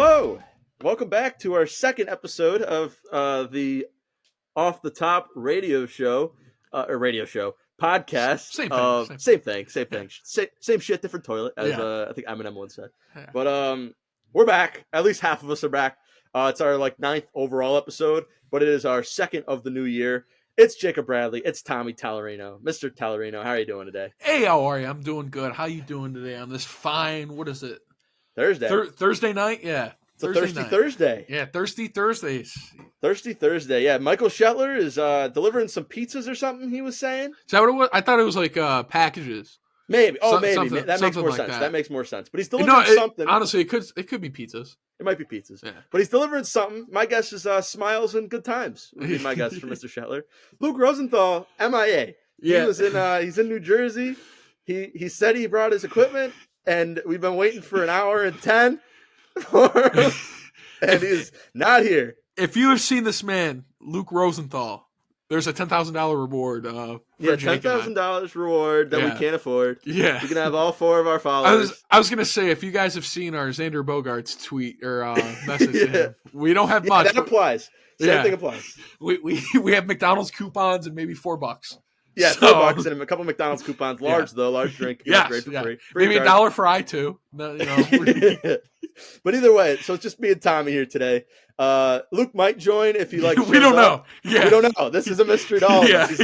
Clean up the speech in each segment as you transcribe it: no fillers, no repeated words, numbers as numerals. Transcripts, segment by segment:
Hello, welcome back to our second episode of the Off the Top radio show, podcast. Same thing. Same shit, different toilet, as I think Eminem once said. Yeah. But we're back. At least half of us are back. It's our ninth overall episode, but it is our second of the new year. It's Jacob Bradley. It's Tommy Tallarino. Mr. Tallarino, how are you doing today? Hey, how are you? I'm doing good. How you doing today on this fine, what is it? Thursday. Thursday night? Yeah. It's a Thirsty Thursday. Yeah, Thirsty Thursdays. Thirsty Thursday. Yeah, Michael Shetler is delivering some pizzas or something, he was saying. Is that what it was? I thought it was like packages. Maybe. Maybe. Something, that makes more like sense. that. That makes more sense. But he's delivering something. Honestly, it could be pizzas. It might be pizzas. Yeah. But he's delivering something. My guess is smiles and good times would be my guess for Mr. Shetler. Luke Rosenthal, MIA. Yeah. He's in New Jersey. He said he brought his equipment, and we've been waiting for an hour and 10 for him. And he's not here. If you have seen this man, Luke Rosenthal, there's a $10,000 reward. $10,000 reward that we can't afford. Yeah, we can have all four of our followers. I was gonna say, if you guys have seen our Xander Bogaerts tweet or message to him, we don't have much. That applies. Same thing applies. We have McDonald's coupons and maybe $4. Yeah, $4 and a couple McDonald's coupons. Large drink. Yes, great for free. Maybe $1 for I too. But either way, so it's just me and Tommy here today. Luke might join if he we don't know. Yeah. We don't know. This is a mystery to all of us. This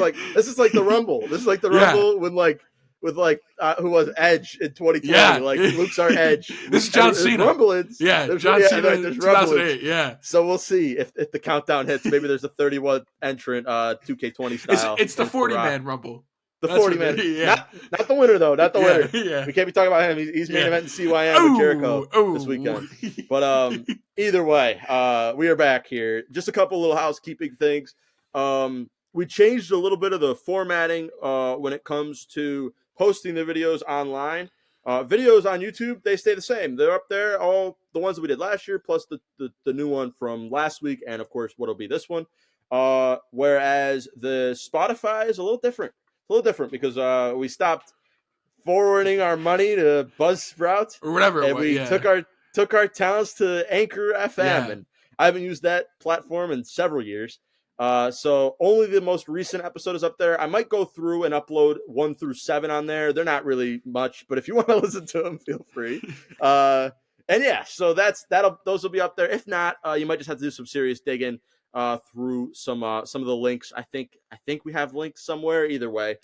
is like the Rumble. This is like the Rumble with who was Edge in 2020. Yeah. Luke's our Edge. This is John Cena. Rumblings. Yeah, John Cena in 2008. Yeah. So we'll see if the countdown hits. Maybe there's a 31 entrant 2K20 style. It's the 40-man Rumble. The 40-man. Not the winner, though. Not the winner. Yeah. We can't be talking about him. He's main eventing CYM with Jericho this weekend. But either way, we are back here. Just a couple little housekeeping things. We changed a little bit of the formatting when it comes to posting the videos online. Videos on YouTube, they stay the same. They're up there, all the ones that we did last year, plus the new one from last week, and of course, what'll be this one. Whereas the Spotify is a little different. It's a little different because we stopped forwarding our money to Buzzsprout or whatever, and we took our talents to Anchor FM, and I haven't used that platform in several years. So only the most recent episode is up there. I might go through and upload 1 through 7 on there. They're not really much, but if you want to listen to them, feel free. And yeah, so those will be up there. If not, you might just have to do some serious digging through some of the links. I think we have links somewhere. Either way,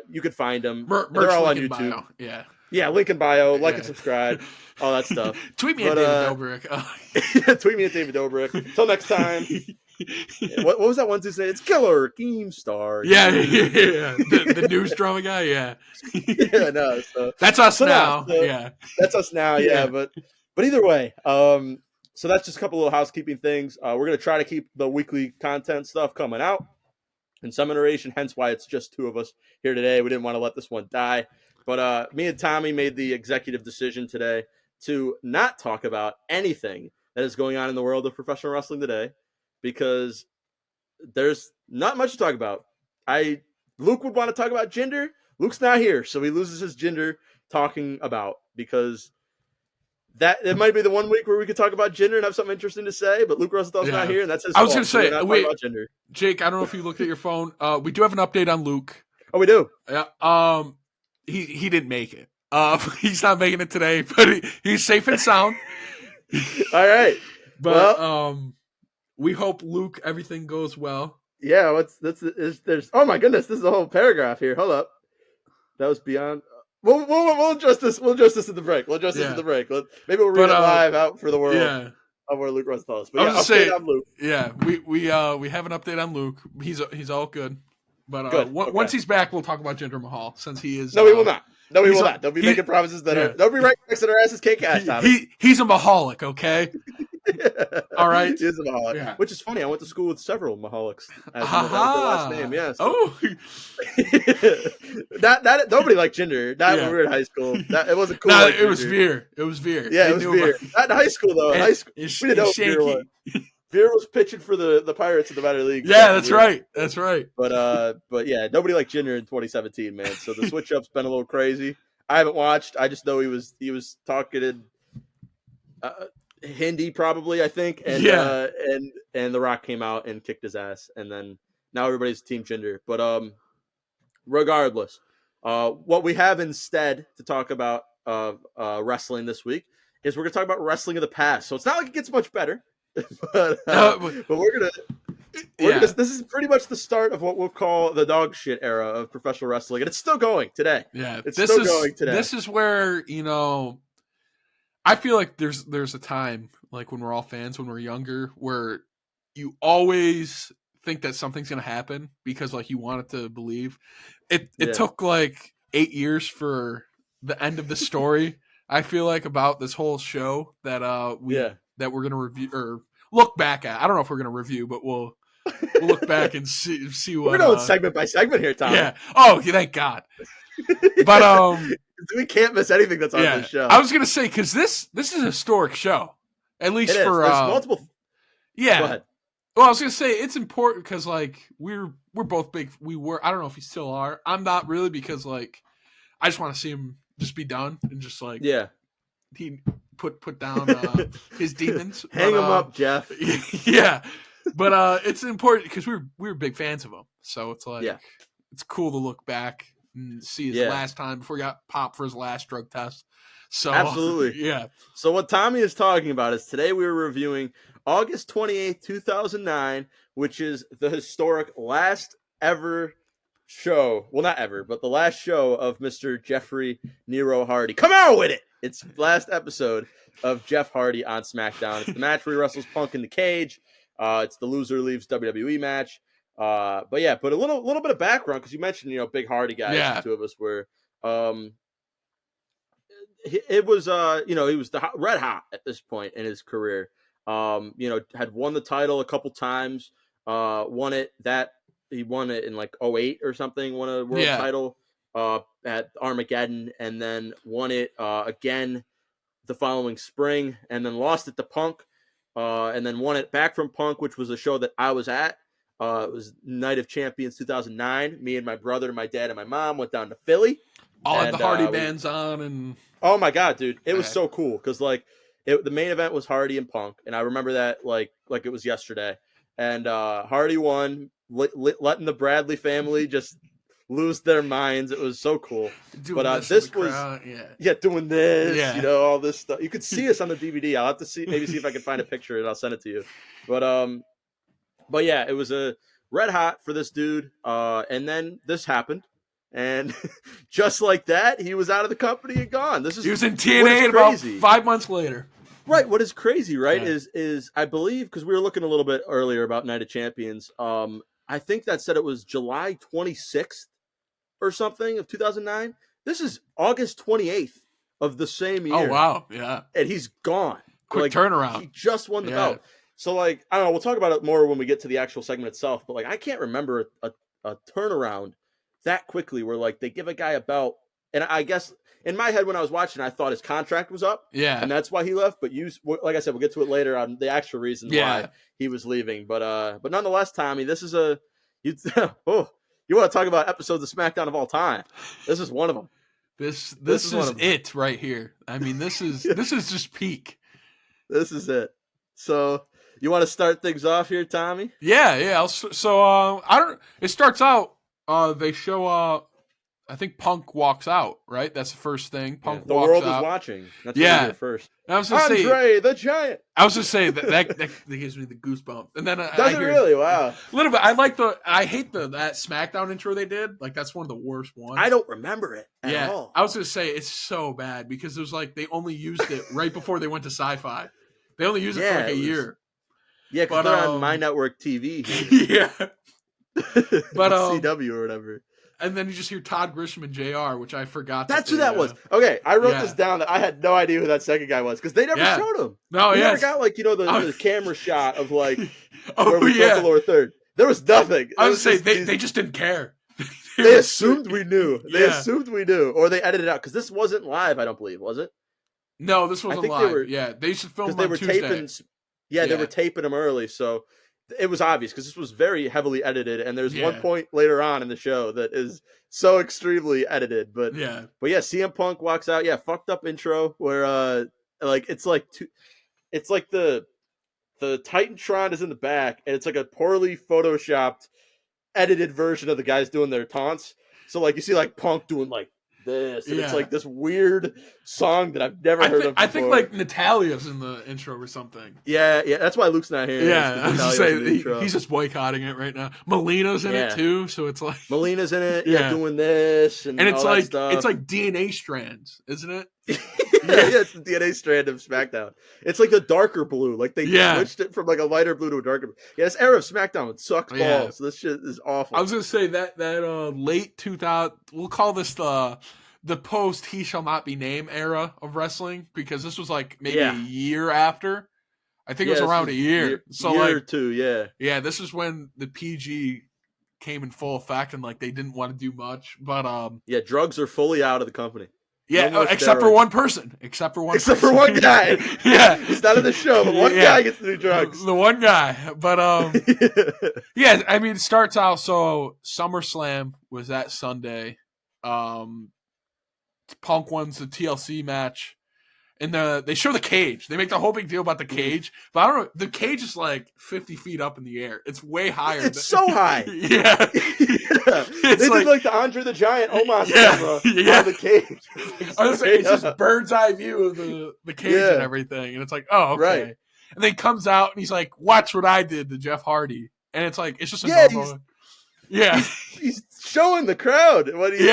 you could find them. They're all on YouTube. Bio. Yeah, link in bio, like and subscribe, all that stuff. Tweet me at David Dobrik. Tweet me at David Dobrik. Until next time. What was that one to say? It's Killer Keemstar. Yeah. The news drama guy. Yeah. No. So that's us now. That's us now. Yeah. But either way, so that's just a couple of housekeeping things. We're gonna try to keep the weekly content stuff coming out in some iteration. Hence why it's just 2 of us here today. We didn't want to let this one die. But me and Tommy made the executive decision today to not talk about anything that is going on in the world of professional wrestling today, because there's not much to talk about. Luke would want to talk about Jinder. Luke's not here, so he loses his Jinder talking about, because it might be the one week where we could talk about Jinder and have something interesting to say, but Luke Rosenthal's not here, and that's his fault. I was going to say, wait, about Jinder. Jake, I don't know if you looked at your phone. We do have an update on Luke. Oh, we do? Yeah. He didn't make it. He's not making it today, but he's safe and sound. All right. But we hope, Luke, everything goes well. Yeah, there's oh my goodness, this is a whole paragraph here. Hold up. That was beyond. We'll address this. We'll address this at the break. Maybe we'll read it live out for the world. Yeah. Of where Luke Rosenthal is. But on Luke. Yeah, we have an update on Luke. He's all good. But once he's back, we'll talk about Jinder Mahal, since he is. No, we will not. No, we will not. They'll be making promises they'll be right next to their asses cake ass. He's a Maholic, okay? All right. He is a Maholic. Yeah. Which is funny. I went to school with several Maholics. As their last name, yes. Oh. that nobody liked Jinder. Not when we were in high school. It wasn't cool. No, it was Veer. It was Veer. Yeah, it was Veer. Not in high school, though. In high school, we didn't know what Veer was. Veer was pitching for the Pirates in the minor league. Yeah, that's right. That's right. But yeah, nobody liked Jinder in 2017, man. So the switch up's been a little crazy. I haven't watched. I just know he was talking in Hindi probably, I think, and and The Rock came out and kicked his ass, and then now everybody's Team Jinder. But regardless, what we have instead to talk about wrestling this week is we're gonna talk about wrestling of the past. So it's not like it gets much better, but we're gonna. This is pretty much the start of what we'll call the dog shit era of professional wrestling, and it's still going today. Yeah, it's still going today. This is where I feel like there's a time like when we're all fans when we're younger where you always think that something's gonna happen because like you want it to believe. It took like 8 years for the end of the story. I feel like about this whole show that that we're gonna review or look back at. I don't know if we're gonna review, but we'll look back and see what. We're going segment by segment here, Tom. Yeah. Oh, thank God. But we can't miss anything that's on this show. I was gonna say because this is a historic show, at least for There's multiple. Yeah. Go ahead. Well, I was gonna say it's important because like we're both big. We were. I don't know if we still are. I'm not really because like I just want to see him just be done and just like he put down his demons. Hang him up, Jeff. Yeah. But it's important because we were big fans of him, so it's like it's cool to look back and see his last time before he got popped for his last drug test. So absolutely, yeah. So what Tommy is talking about is today we were reviewing August 28th, 2009, which is the historic last ever show. Well, not ever, but the last show of Mr. Jeffrey Nero Hardy. Come on with it! It's the last episode of Jeff Hardy on SmackDown. It's the match where he wrestles Punk in the cage. It's the loser leaves WWE match. But a little bit of background because you mentioned big Hardy guys. The two of us were. It was he was red hot at this point in his career. Had won the title a couple times. He won it in like 2008 or something. Won a world title at Armageddon, and then won it again the following spring, and then lost it to Punk. And then won it back from Punk, which was a show that I was at. It was Night of Champions 2009. Me and my brother, my dad, and my mom went down to Philly. All had the Hardy bands on, and oh my God, dude, it was so cool because like the main event was Hardy and Punk, and I remember that like it was yesterday. And Hardy won, letting the Bradley family just lose their minds. It was so cool. But this was doing this, all this stuff. You could see us on the DVD. I'll have to see if I can find a picture and I'll send it to you. But yeah, it was a red hot for this dude. And then this happened, and just like that, he was out of the company and gone. He was in TNA about 5 months later. Right. What is crazy, right, is I believe because we were looking a little bit earlier about Night of Champions. I think that said it was July 26th. Or something of 2009. This is August 28th of the same year. Oh wow, yeah. And he's gone. Quick turnaround. He just won the belt. So like I don't know. We'll talk about it more when we get to the actual segment itself. But like I can't remember a turnaround that quickly where like they give a guy a belt. And I guess in my head when I was watching, I thought his contract was up. Yeah. And that's why he left. But like I said, we'll get to it later on the actual reasons why he was leaving. But nonetheless, Tommy, this is you want to talk about episodes of SmackDown of all time? This is one of them. This is it right here. I mean, this is just peak. This is it. So you want to start things off here, Tommy? Yeah. It starts out. They show. I think Punk walks out. Right. That's the first thing. Punk walks out. The world is watching. That's what you hear first. I was gonna Andre the Giant. I was just saying that gives me the goosebumps. And then does it really? Wow. A little bit. I hate that SmackDown intro they did. Like that's one of the worst ones. I don't remember it at all. I was gonna say it's so bad because it was like they only used it right before they went to Sci-Fi. They only used it for like a year. Yeah, because they're on My Network TV. Yeah. But CW or whatever. And then you just hear Todd Grisham and JR, which I forgot. That's who that was. Okay, I wrote this down that I had no idea who that second guy was because they never showed him. No, we never got like the camera shot of like where we the lower third. There was nothing. I was saying they just didn't care. They assumed we knew. They assumed we knew, or they edited it out because this wasn't live. I don't believe was it? No, this wasn't live. They used to film on Tuesday. They were taping them early, so it was obvious because this was very heavily edited. And there's one point later on in the show that is so extremely edited. But CM Punk walks out. Yeah, fucked up intro where it's like it's like the Titantron is in the back, and it's like a poorly photoshopped, edited version of the guys doing their taunts. So like you see like Punk doing like this, and it's like this weird song that I've never heard of before. I think like Natalia's in the intro or something. Yeah, that's why Luke's not here. Yeah, I was just saying, he's just boycotting it right now. Melina's in it too, so it's like Melina's in it, doing this, and it's all like that stuff. it's like DNA strands, isn't it? yeah, it's the DNA strand of SmackDown. It's like the darker blue. Like they switched it from like a lighter blue to a darker blue. Yeah, this era of SmackDown it sucks balls. This shit is awful. I was gonna say that late 2000, we'll call this the post He Shall Not Be Named era of wrestling, because this was like maybe a year after. I think it was around a year. So year like or two, yeah, this is when the PG came in full effect, and like they didn't want to do much. But drugs are fully out of the company. Yeah, no except for one person. Except for one guy. Yeah. He's not in the show, but one guy gets to do drugs. The one guy. But yeah, I mean it starts out, so SummerSlam was that Sunday. Punk wins the TLC match. And they show the cage. They make the whole big deal about the cage. But I don't know. The cage is like 50 feet up in the air. It's way higher. It's so high. Yeah. They did like the Andre the Giant Omos camera on the cage. I was saying, it's just bird's eye view of the cage and everything. And it's like, oh, okay. Right. And then he comes out and he's like, watch what I did to Jeff Hardy. And it's like, it's just a normal. He's showing the crowd what he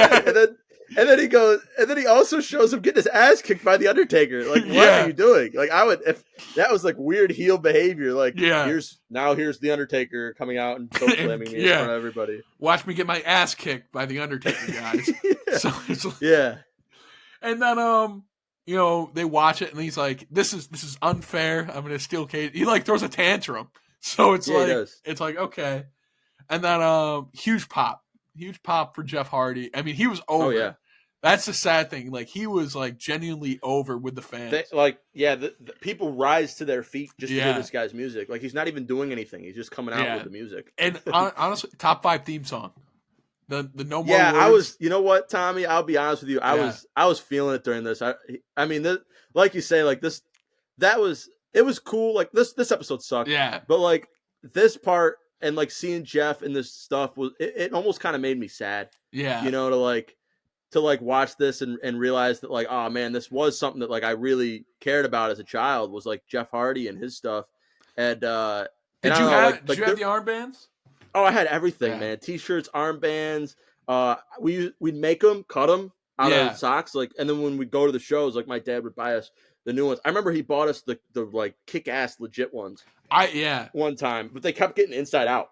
And then he goes, and then he also shows him getting his ass kicked by the Undertaker. Like, what are you doing? Like, I would, if that was like weird heel behavior. Like, here's the Undertaker coming out and choke slamming me in front of everybody. Watch me get my ass kicked by the Undertaker, guys. So it's like, and then they watch it and he's like, this is unfair. I'm gonna steal cage. He like throws a tantrum. So it's it's like okay, and then huge pop for Jeff Hardy. I mean, he was over. Oh, yeah. That's the sad thing. Like, he was, like, genuinely over with the fans. The people rise to their feet just to hear this guy's music. Like, he's not even doing anything. He's just coming out with the music. And honestly, top 5 theme song. The No More Words. I was, you know what, Tommy? I'll be honest with you. I was feeling it during this. I mean, like you say, like, it was cool. Like, this episode sucked. Yeah. But, like, this part, and like seeing Jeff and this stuff it almost kind of made me sad. Yeah. You know, to watch this and realize that like, oh man, this was something that like I really cared about as a child, was like Jeff Hardy and his stuff. And did you have the armbands? Oh, I had everything, man. T-shirts, armbands. We'd make them, cut them out of socks, like, and then when we go to the shows, like my dad would buy us the new ones. I remember he bought us the like kick-ass legit ones. One time, but they kept getting inside out.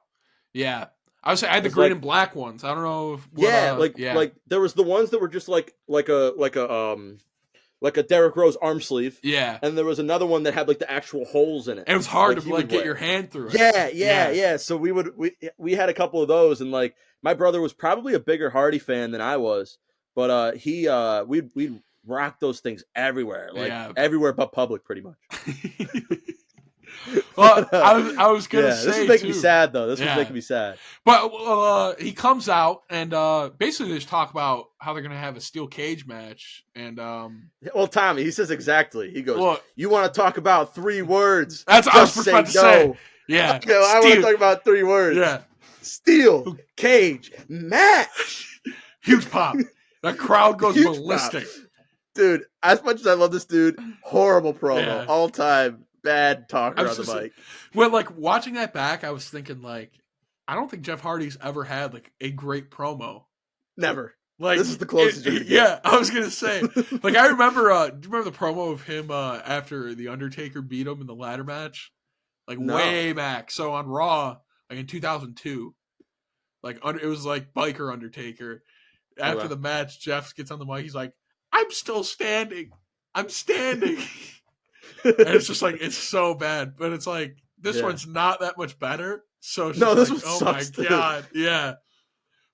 Yeah, I had the green and black ones. I don't know if like there was the ones that were just like a Derrick Rose arm sleeve. Yeah, and there was another one that had like the actual holes in it. And it was hard to like get your hand through it. Yeah. So we had a couple of those, and like my brother was probably a bigger Hardy fan than I was, but we'd rock those things everywhere, everywhere but public, pretty much. Well, I was gonna say this is making me sad though. This was making me sad. But he comes out and basically just talk about how they're gonna have a steel cage match. And well, Tommy, he says exactly. He goes, "You want to talk about 3 words? That's what I was about to say. Yeah, okay, I want to talk about 3 words. Yeah, steel cage match. Huge pop. The crowd goes ballistic." Pop. Dude, as much as I love this dude, horrible promo, all time. Bad talker on the mic. Well, like watching that back, I was thinking like, I don't think Jeff Hardy's ever had like a great promo. Never. Like this is the closest you're gonna get. Yeah, I was gonna say. Like I remember. Do you remember the promo of him after the Undertaker beat him in the ladder match? Like way back. So on Raw, like in 2002, like it was like Biker Undertaker. After the match, Jeff gets on the mic. He's like, "I'm still standing. I'm standing." And it's just like, it's so bad, but it's like this one's not that much better. So it's this one oh sucks, my god, yeah.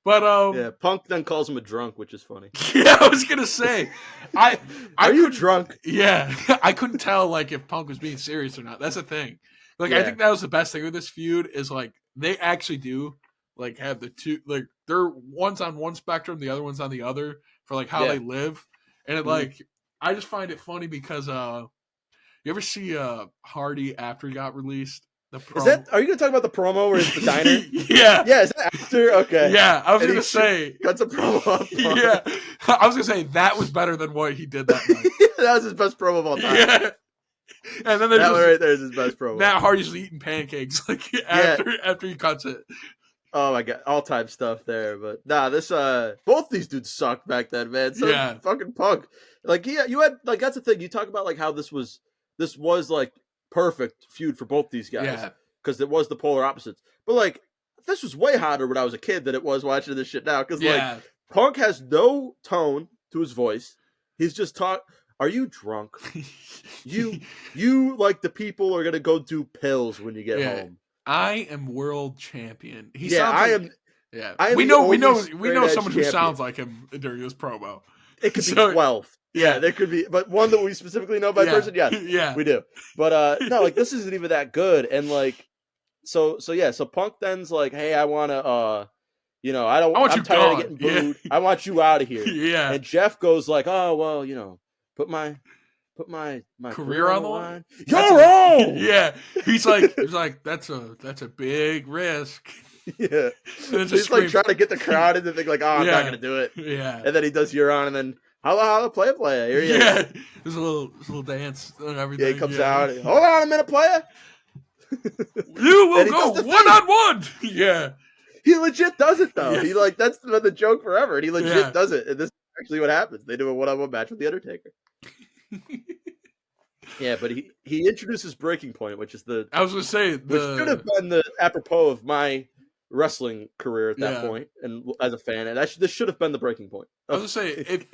But Punk then calls him a drunk, which is funny. Yeah, I was gonna say, are you drunk? Yeah, I couldn't tell like if Punk was being serious or not. That's the thing. Like I think that was the best thing with this feud is like they actually do like have the two, like they're one's on one spectrum, the other one's on the other for like how they live, and it like I just find it funny because You ever see Hardy after he got released? The Is that? Are you gonna talk about the promo where it's the diner? Yeah. Yeah. Is that after? Okay. Yeah, I was gonna say cuts a promo up. Yeah, I was gonna say that was better than what he did that night. That was his best promo of all time. Yeah. And then there's that one right there is his best promo. Matt Hardy's eating pancakes like after he cuts it. Oh my god, all time stuff there. But nah, this both these dudes sucked back then, man. So fucking Punk. Like you had like that's the thing. You talk about like how this was like perfect feud for both these guys. Yeah. Because it was the polar opposites. But like this was way hotter when I was a kid than it was watching this shit now. Because like Punk has no tone to his voice. He's just are you drunk? you like the people are gonna go do pills when you get home. I am world champion. I am. Yeah, we know someone who sounds like him during this promo. It could be 12. Yeah, there could be, but one that we specifically know by person. Yes, we do. But no, like this isn't even that good. And like, so Punk then's like, hey, I want to, I'm tired of getting booed. I want you out of here. Yeah. And Jeff goes like, oh well, put my career on the line. You're wrong. Yeah, he's like that's a big risk. Yeah, he's like trying to get the crowd into think like, oh, I'm not gonna do it. Yeah, and then he does you're on, and then holla playa. Here he is. There's a little dance and everything. Yeah, he comes out. Hold on a minute, playa. You will go 1-on-1. Yeah, he legit does it though. He like that's been the joke forever, and he legit does it. And this is actually what happens. They do a 1-on-1 match with the Undertaker. Yeah, but he introduces Breaking Point, which is I was gonna say which should have been the apropos of my wrestling career at that point, and as a fan, and this should have been the Breaking Point. I was gonna say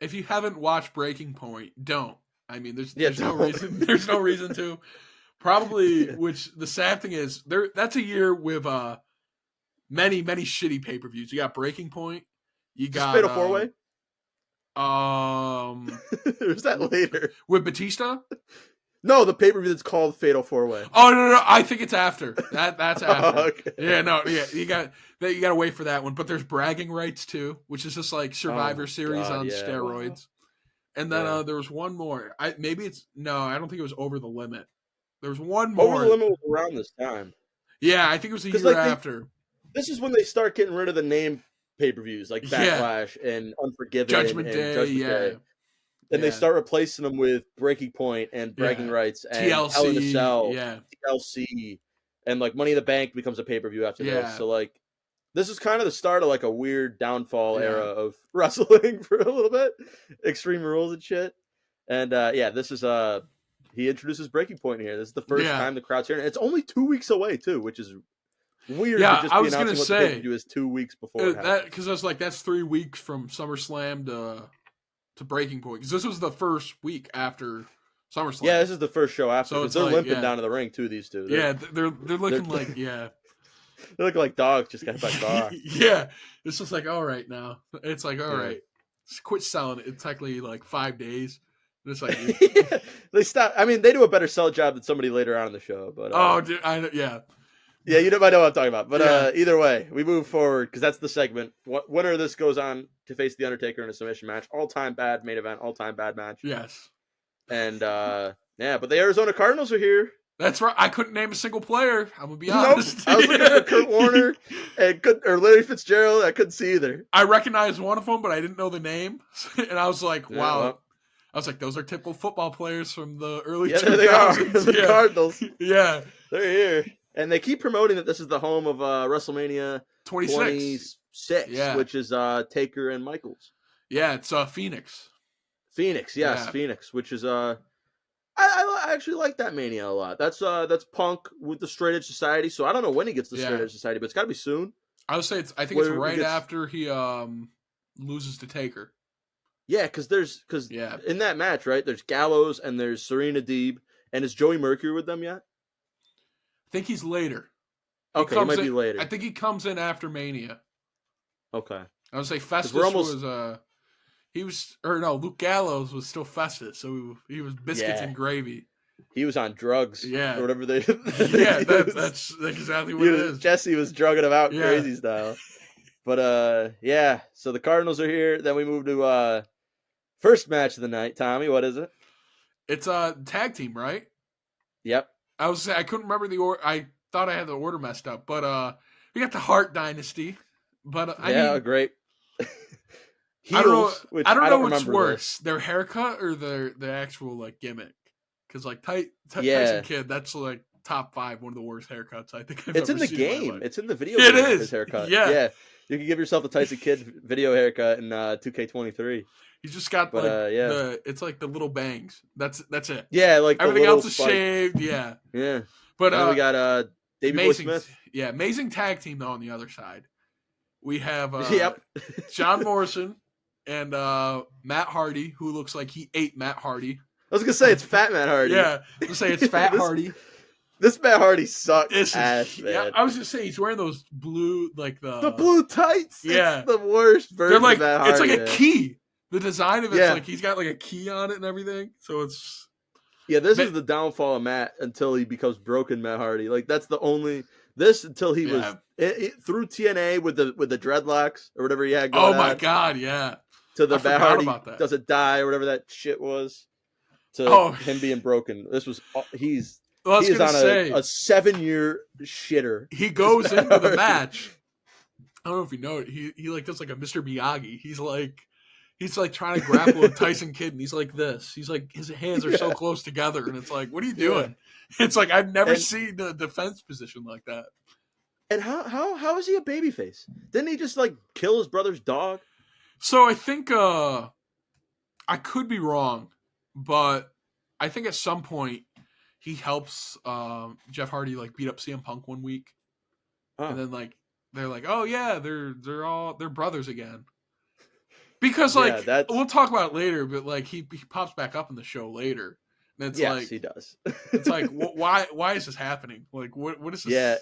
if you haven't watched Breaking Point, don't. I mean, there's no reason. There's no reason to. Probably, which the sad thing is, that's a year with many shitty pay-per-views. You got Breaking Point. You got Fatal 4-Way. Was that later with Batista? No, the pay-per-view that's called Fatal 4-Way. Oh no, I think it's after. That's after. Okay. Yeah, you got to wait for that one. But there's Bragging Rights too, which is just like Survivor Series on steroids. And then there was one more. I don't think it was Over the Limit. There was one more. Over the Limit was around this time. Yeah, I think it was a year after. This is when they start getting rid of the name pay-per-views like Backlash and Unforgiven Judgment Day. And they start replacing them with Breaking Point and Bragging Rights and TLC, Hell in a Cell, TLC, and like Money in the Bank becomes a pay-per-view after this. So like this is kind of the start of like a weird downfall era of wrestling for a little bit. Extreme Rules and shit. And this is he introduces Breaking Point here. This is the first time the crowd's hearing it. It's only 2 weeks away too, which is weird. Yeah, to just I be was gonna say what the pay-per-view is 2 weeks before that because I was like, that's 3 weeks from SummerSlam to Breaking Point, because this was the first week after SummerSlam. Yeah, this is the first show after. So they're limping down to the ring too. These two. They're looking like they're looking like dogs just got by car. Yeah, it's just like all right now. It's like all right, just quit selling it. It's technically like 5 days. It's like they stop. I mean, they do a better sell job than somebody later on in the show. But yeah, you might know what I'm talking about. But either way, we move forward because that's the segment. Winner of this goes on to face the Undertaker in a submission match. All-time bad main event. All-time bad match. Yes. And but the Arizona Cardinals are here. That's right. I couldn't name a single player. I'm gonna be honest. Nope. I was looking for Kurt Warner or Larry Fitzgerald. I couldn't see either. I recognized one of them, but I didn't know the name, and I was like, "Wow." Well, I was like, "Those are typical football players from the early 2000s." There they are. The Cardinals. Yeah, they're here. And they keep promoting that this is the home of WrestleMania 26, which is Taker and Michaels. Yeah, it's Phoenix. Phoenix, yes, Phoenix, which is I actually like that Mania a lot. That's Punk with the Straight Edge Society. So I don't know when he gets the Straight Edge Society, but it's got to be soon. I would say I think it's right after he loses to Taker. Yeah, because in that match, right? There's Gallows and there's Serena Deeb, and is Joey Mercury with them yet? I think he's later. Okay, he might be later. I think he comes in after Mania. Okay. I would say Festus was Luke Gallows was still Festus, so he was biscuits and gravy. He was on drugs. Yeah. Or whatever they that's exactly what it is. Jesse was drugging him out crazy style. But so the Cardinals are here. Then we move to first match of the night. Tommy, what is it? It's a tag team, right? Yep. I couldn't remember the order. I thought I had the order messed up, but we got the Hart Dynasty. But I Yeah, mean, great. I don't know. Heels, which I don't I know don't what's remember worse, their haircut or their actual like gimmick. Because like Tyson Yeah. Kidd, that's like top 5, one of the worst haircuts I think I've It's ever in the seen in my game. life. It's in the video It game, his is. haircut. Yeah. Yeah. You can give yourself the Tyson Kidd video haircut in 2K23. He's just got But like yeah. it's like the little bangs. That's it. Yeah, like the Everything little else is spike. shaved. Yeah. Yeah. But And then we got Davey Boy amazing. Smith. Yeah, amazing tag team though on the other side. We have Yep. John Morrison and Matt Hardy, who looks like he ate Matt Hardy. I was gonna say it's Fat Matt Hardy. Yeah, let's say it's Fat Hardy. This Matt Hardy sucks ass, man. Yeah, I was just saying he's wearing those blue, like the blue tights. Yeah, it's the worst version. They're like of Matt Hardy, it's like man. a key. The design of it's like he's got like a key on it and everything. So it's this is the downfall of Matt until he becomes broken Matt Hardy. Like that's the only until he was through TNA with the dreadlocks or whatever he had going on. Oh my god, yeah. To the Matt Hardy doesn't die or whatever that shit was. To him being broken. This was he's on a 7-year shitter. He goes into the match. I don't know if you know it. He like does like a Mr. Miyagi. He's like trying to grapple with Tyson Kidd, and he's like this. He's like his hands are so close together, and it's like, what are you doing? Yeah. It's like I've never seen a defense position like that. And how is he a babyface? Didn't he just like kill his brother's dog? So I think I could be wrong, but I think at some point he helps Jeff Hardy like beat up CM Punk one week, and then like they're like, oh yeah, they're brothers again. Because like we'll talk about it later, but like he pops back up in the show later, and it's like he does. It's like why is this happening? Like what is this? Yeah,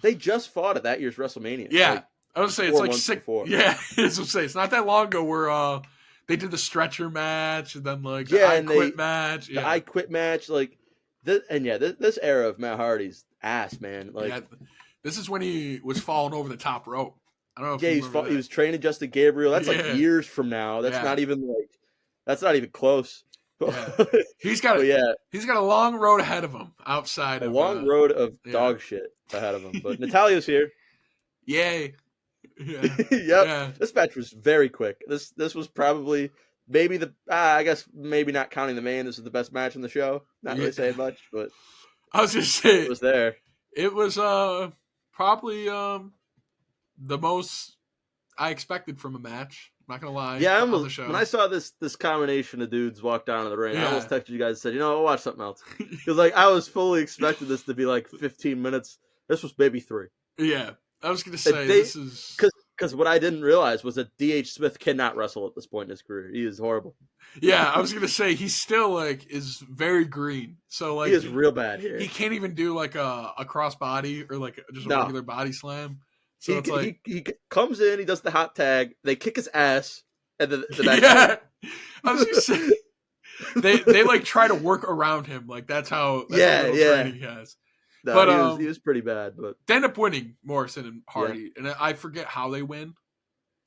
they just fought at that year's WrestleMania. Yeah, like, I was say it's like 6. Before. Yeah, I was gonna say it's not that long ago where they did the stretcher match and then like the I Quit match. The I Quit match, like this era of Matt Hardy's ass, man. Like this is when he was falling over the top rope. I don't know. If he was training Justin Gabriel. That's like years from now. That's not even close. Yeah. He's got a long road ahead of him outside of long road of dog shit ahead of him. But Natalia's here. Yay. Yeah. Yep. Yeah. This match was very quick. This was probably maybe I guess maybe not counting the main, this is the best match in the show. Not really saying much, but I was just saying it was there. It was probably the most I expected from a match. I'm not gonna lie. Yeah, when I saw this combination of dudes walk down to the ring, I almost texted you guys and said, I'll watch something else. Because like I was fully expecting this to be like 15 minutes. This was maybe 3. Yeah. I was gonna say this is because what I didn't realize was that D.H. Smith cannot wrestle at this point in his career. He is horrible. Yeah, I was gonna say he still like is very green. So like he is real bad here. He can't even do like a cross body or like just a regular body slam. So it's like he comes in, he does the hot tag, they kick his ass, and then the next I was gonna say they like try to work around him. Like that's how training he has. No, but he was pretty bad, but they end up winning Morrison and Hardy, and I forget how they win.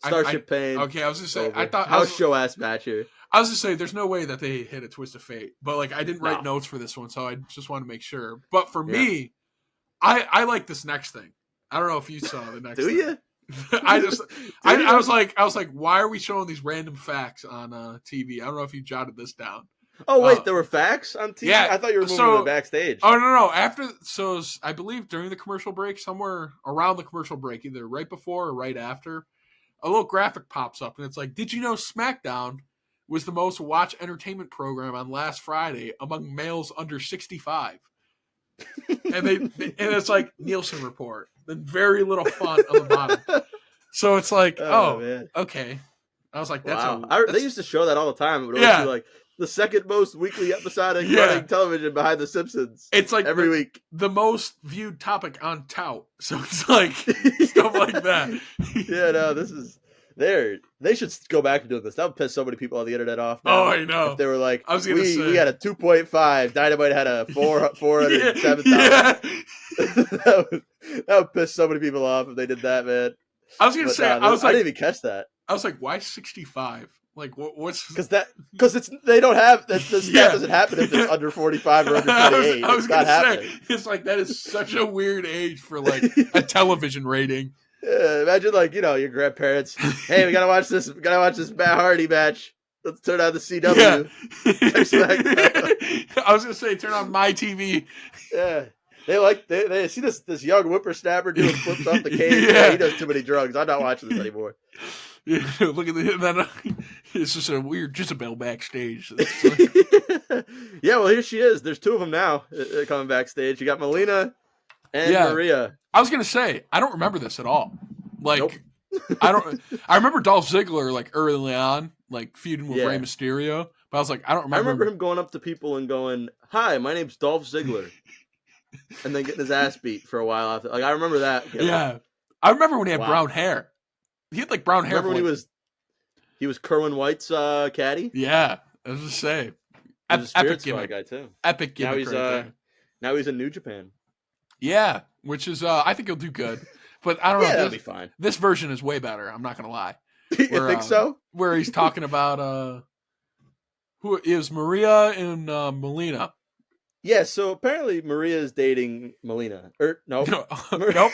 Starship Pain. Okay, I was just saying. I thought house show ass match here. I was just saying, there's no way that they hit a twist of fate, but like I didn't write notes for this one, so I just want to make sure. But for me, I like this next thing. I don't know if you saw the next. Do you? I was like, why are we showing these random facts on TV? I don't know if you jotted this down. Oh wait, there were facts on TV. Yeah, I thought you were moving to the backstage. Oh no! I believe during the commercial break, somewhere around the commercial break, either right before or right after, a little graphic pops up, and it's like, "Did you know SmackDown was the most watched entertainment program on last Friday among males under 65?" and it's like Nielsen report, then very little font on the bottom. So it's like, man. Okay. I was like, they used to show that all the time. It would always be like the second most weekly episodic running television behind The Simpsons. It's like every week. The most viewed topic on Tout. So it's like stuff like that. Yeah, no, this is they should go back to doing this. That would piss so many people on the internet off. Now. Oh, I know. If they were like, I was gonna say we had a 2.5, Dynamite had a 407,000. Yeah. that would piss so many people off if they did that, man. I was gonna say, I didn't even catch that. I was like, why 65? Like what's because they don't have the stat doesn't happen if it's under 45 or under 28. I was it's not happening. It's like that is such a weird age for like a television rating. Yeah, imagine like your grandparents. Hey, we gotta watch this. We gotta watch this Matt Hardy match. Let's turn on the CW. Yeah. I was gonna say turn on my TV. Yeah. They see this young whippersnapper doing flips off the cage. Yeah, he does too many drugs. I'm not watching this anymore. Yeah, look at that. It's just a weird Jezebel backstage. Yeah, well, here she is. There's two of them now coming backstage. You got Melina and Maria. I was gonna say I don't remember this at all. Like, nope. I remember Dolph Ziggler like early on, like feuding with Rey Mysterio. But I was like, I don't remember. I remember him going up to people and going, "Hi, my name's Dolph Ziggler," and then getting his ass beat for a while after. Like I remember that. Yeah, I remember when he had brown hair. He had like brown hair. Remember when he was Kerwin White's caddy? Yeah, I was just saying. Epic gimmick guy too. Epic gimmick. Now he's in New Japan. Yeah, which is I think he'll do good, but I don't know. That'll be fine. This version is way better. I'm not gonna lie. You think so? Where he's talking about who is Maria and Melina. Yeah, so apparently Maria is dating Melina. Nope. Nope.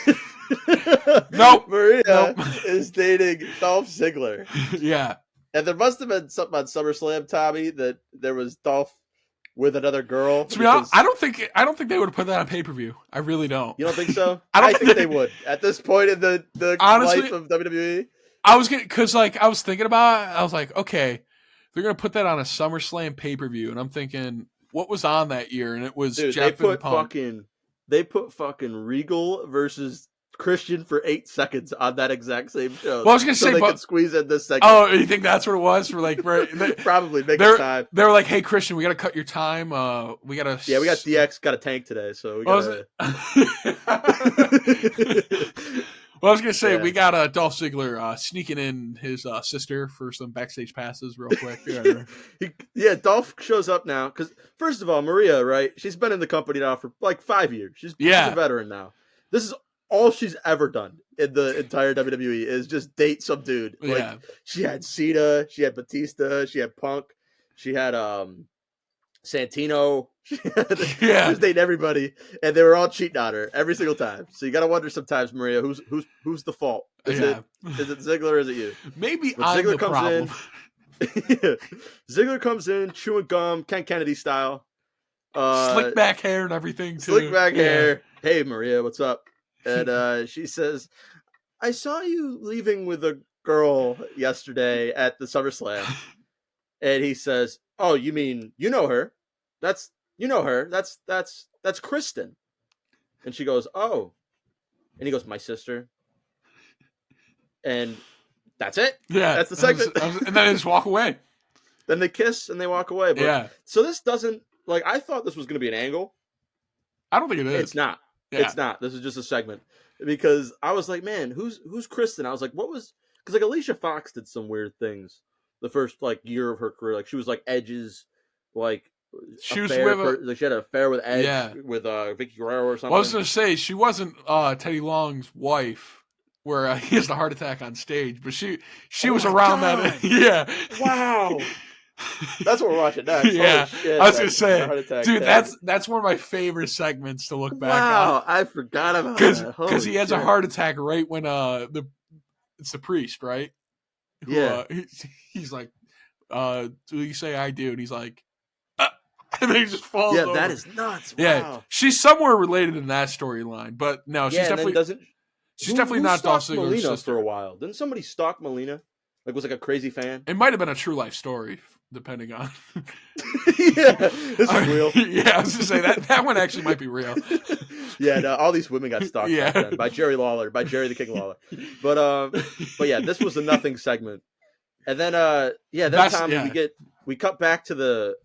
Nope. Maria is dating Dolph Ziggler. Yeah. And there must have been something on SummerSlam, Tommy, that there was Dolph with another girl. To be honest, I don't think they would have put that on pay-per-view. I really don't. You don't think so? I think they would. At this point in the honestly, life of WWE. I was because like I was thinking about it, I was like, okay, they're gonna put that on a SummerSlam pay-per-view, and I'm thinking, what was on that year? And it was Jeff and Punk. They put fucking Regal versus Christian for 8 seconds on that exact same show. Well, I was gonna say, they could squeeze in this segment. Oh, you think that's what it was? For like, probably make time. They were like, "Hey, Christian, we got to cut your time. We got to." Yeah, we got DX got a tank today, so we got. Well, I was gonna say we got Dolph Ziggler sneaking in his sister for some backstage passes, real quick. Dolph shows up now because first of all, Maria, right? She's been in the company now for like 5 years. She's a veteran now. This is all she's ever done in the entire WWE is just date some dude. Like she had Cena, she had Batista, she had Punk, she had Santino. She was dating everybody, and they were all cheating on her every single time. So you got to wonder sometimes, Maria, who's the fault? Is it Ziggler or is it you? Maybe Ziggler comes problem. Ziggler comes in chewing gum, Ken Kennedy style, slick back hair and everything too. Slick back hair. Hey, Maria, what's up? And she says, "I saw you leaving with a girl yesterday at the SummerSlam." And he says, "Oh, you mean you know her? That's Kristen." And she goes, "Oh." And he goes, "My sister." And that's it. Yeah. That's the segment. And then they just walk away. Then they kiss and they walk away. But, so this doesn't, like, I thought this was going to be an angle. I don't think it is. It's not. Yeah. It's not. This is just a segment. Because I was like, man, who's Kristen? I was like, what was, because like Alicia Fox did some weird things the first like year of her career. Like she was like Edge's, like, she was with she had an affair with Edge with Vicky Guerrero or something. Well, I was going to say, she wasn't Teddy Long's wife, where he has the heart attack on stage, but she was around that. Yeah. Wow. That's what we're watching next. Yeah. Shit, I was going to say, dude, that's one of my favorite segments to look back on. Wow, I forgot about that. Because he has a heart attack right when it's the priest, right? He's like, do you say I do? And he's like, and then he just falls over. That is nuts. Wow. Yeah, she's somewhere related in that storyline, but no, she's definitely not Dolph Ziggler's sister. For a while. Didn't somebody stalk Melina? Like was like a crazy fan? It might have been a true life story, depending on. This is real. Yeah, I was gonna say that one actually might be real. Yeah, no, all these women got stalked back then by Jerry the King Lawler. But yeah, this was a nothing segment. And then Tommy, we cut back to the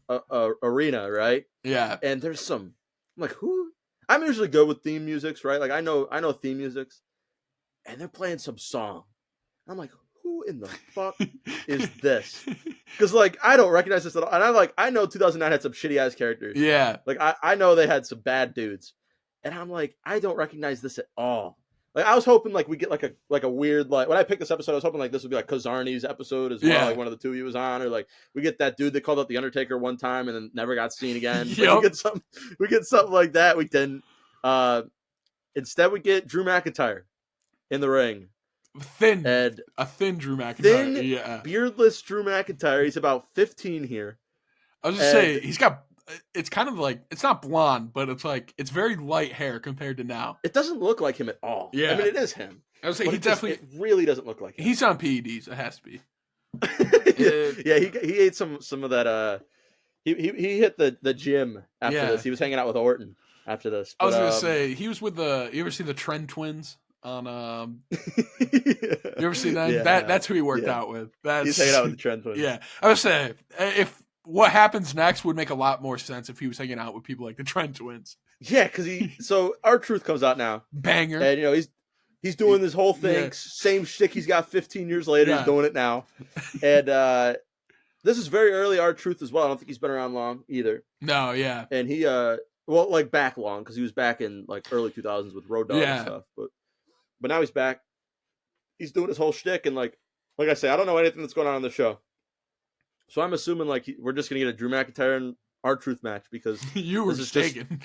arena, right? Yeah. And there's some, I'm like, who? I'm usually good with theme musics, right? Like I know theme musics, and they're playing some song. I'm like, who in the fuck is this? Because like I don't recognize this at all, and I know 2009 had some shitty ass characters. Yeah. Like I know they had some bad dudes, and I'm like, I don't recognize this at all. Like I was hoping like we get like a weird like when I picked this episode I was hoping like this would be like Kazarni's episode as well, like one of the two he was on, or like we get that dude that called out the Undertaker one time and then never got seen again. Yep. Like we get something like that. We didn't. Instead we get Drew McIntyre in the ring. A thin Drew McIntyre. Yeah. Beardless Drew McIntyre. He's about 15 here. I was just saying he's got. It's kind of like it's not blonde, but it's like it's very light hair compared to now. It doesn't look like him at all. Yeah, I mean it is him. I was saying it really doesn't look like him. He's on PEDs. It has to be. Yeah, he ate some of that. He hit the gym after this. He was hanging out with Orton after this. But, I was gonna say he was with the. You ever see the Trend Twins on? You ever see that? Yeah, that's who he worked out with. He's hanging out with the Trend Twins. Yeah, I was saying if what happens next would make a lot more sense if he was hanging out with people like the Trend Twins. Yeah, because so R-Truth comes out now, banger, and he's doing this whole thing, same shtick he's got 15 years later. He's doing it now, and this is very early R-Truth as well. I don't think he's been around long either. No, yeah, and he like back long because he was back in like early 2000s with Road Dogg and stuff, but now he's back. He's doing his whole shtick, and like I say, I don't know anything that's going on the show. So I'm assuming like we're just gonna get a Drew McIntyre and R-Truth match because you were mistaken.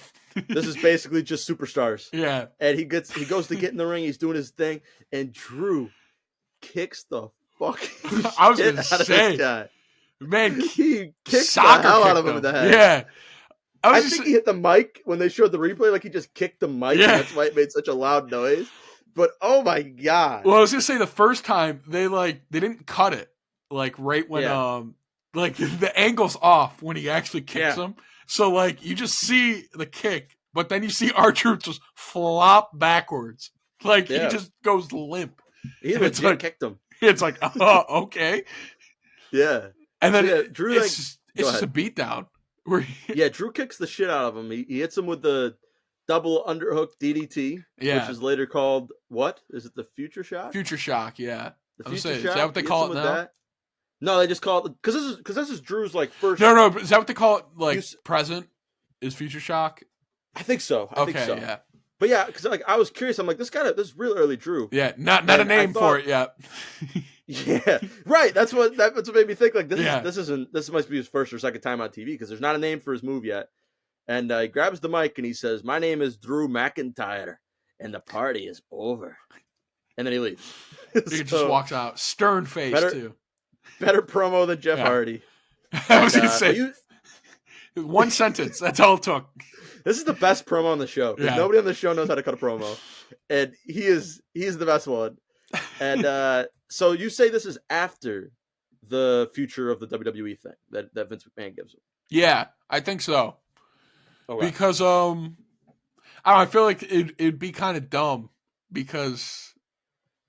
This is basically just superstars. Yeah, and he goes to get in the ring. He's doing his thing, and Drew kicks the fucking I was gonna shit out of say, this guy. Man, he kicked the hell out of him in the head. Yeah, I think he hit the mic when they showed the replay. Like he just kicked the mic, and that's why it made such a loud noise. But oh my god! Well, I was gonna say the first time they didn't cut it like right when like the angle's off when he actually kicks him. So like you just see the kick, but then you see R-Truth just flop backwards. Like he just goes limp. He legit kicked him. It's like, oh, okay. Yeah. And then Drew it's just a beatdown. Drew kicks the shit out of him. He hits him with the double underhook DDT, which is later called what? Is it the Future Shock? Future Shock, yeah. The Future Shock. Is that what they call it now? That. No, they just call it because this is Drew's like first. No, is that what they call it? Like present is Future Shock? I think so. I think so. Yeah. But yeah, because like I was curious. I'm like, this is real early Drew. Yeah, not a name for it yet. Yeah, right. That's what made me think. Like this must be his first or second time on TV because there's not a name for his move yet. And he grabs the mic and he says, "My name is Drew McIntyre, and the party is over." And then he leaves. He just walks out, stern face too. Better promo than Jeff Hardy. I was gonna say one sentence. That's all it took. This is the best promo on the show. Nobody on the show knows how to cut a promo, and he's the best one. And so you say this is after the future of the WWE thing that Vince McMahon gives him? Yeah, I think so. Okay. Because I feel like it'd be kind of dumb because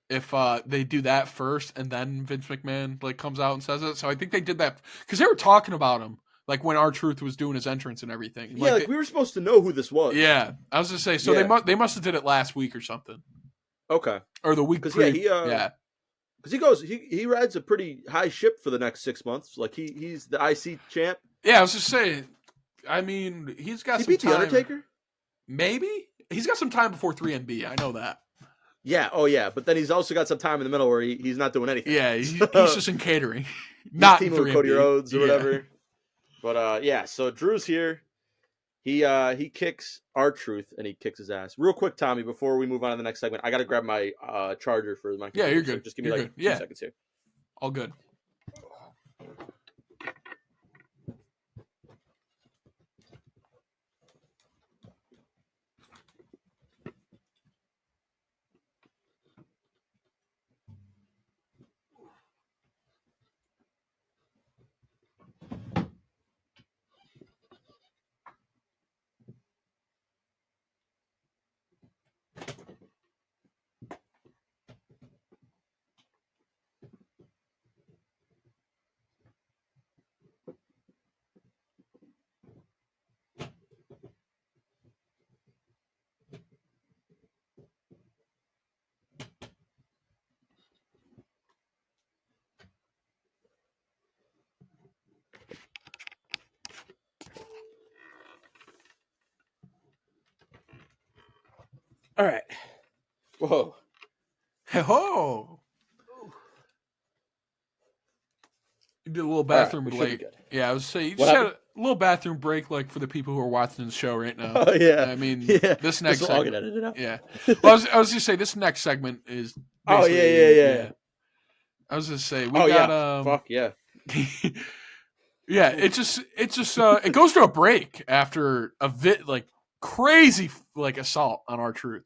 if they do that first and then Vince McMahon like comes out and says it. So I think they did that because they were talking about him like when R-Truth was doing his entrance and everything. Yeah, like we were supposed to know who this was. Yeah, I was gonna say so they must have did it last week or something. Okay, or the week because he rides a pretty high ship for the next 6 months. Like he's the IC champ. Yeah, I was just saying. I mean, he's got some beat time. The Undertaker? Maybe he's got some time before 3MB. I know that. Yeah. Oh, yeah. But then he's also got some time in the middle where he's not doing anything. Yeah, he's just in catering, not teaming with Cody Rhodes or whatever. But so Drew's here. He kicks R-Truth and he kicks his ass. Real quick, Tommy, before we move on to the next segment, I got to grab my charger for my computer. Yeah, you're good. So just give me you're like good. 2 seconds here. All good. Whoa. Ho! You did a little bathroom break. Yeah, I was saying you just had a little bathroom break, like for the people who are watching the show right now. Oh yeah. I mean, yeah. this next segment. I'll get it out. Yeah. Well, I was just say this next segment is. Oh yeah. I was just say we got fuck yeah. Yeah, it just it goes to a break after a crazy assault on R-Truth.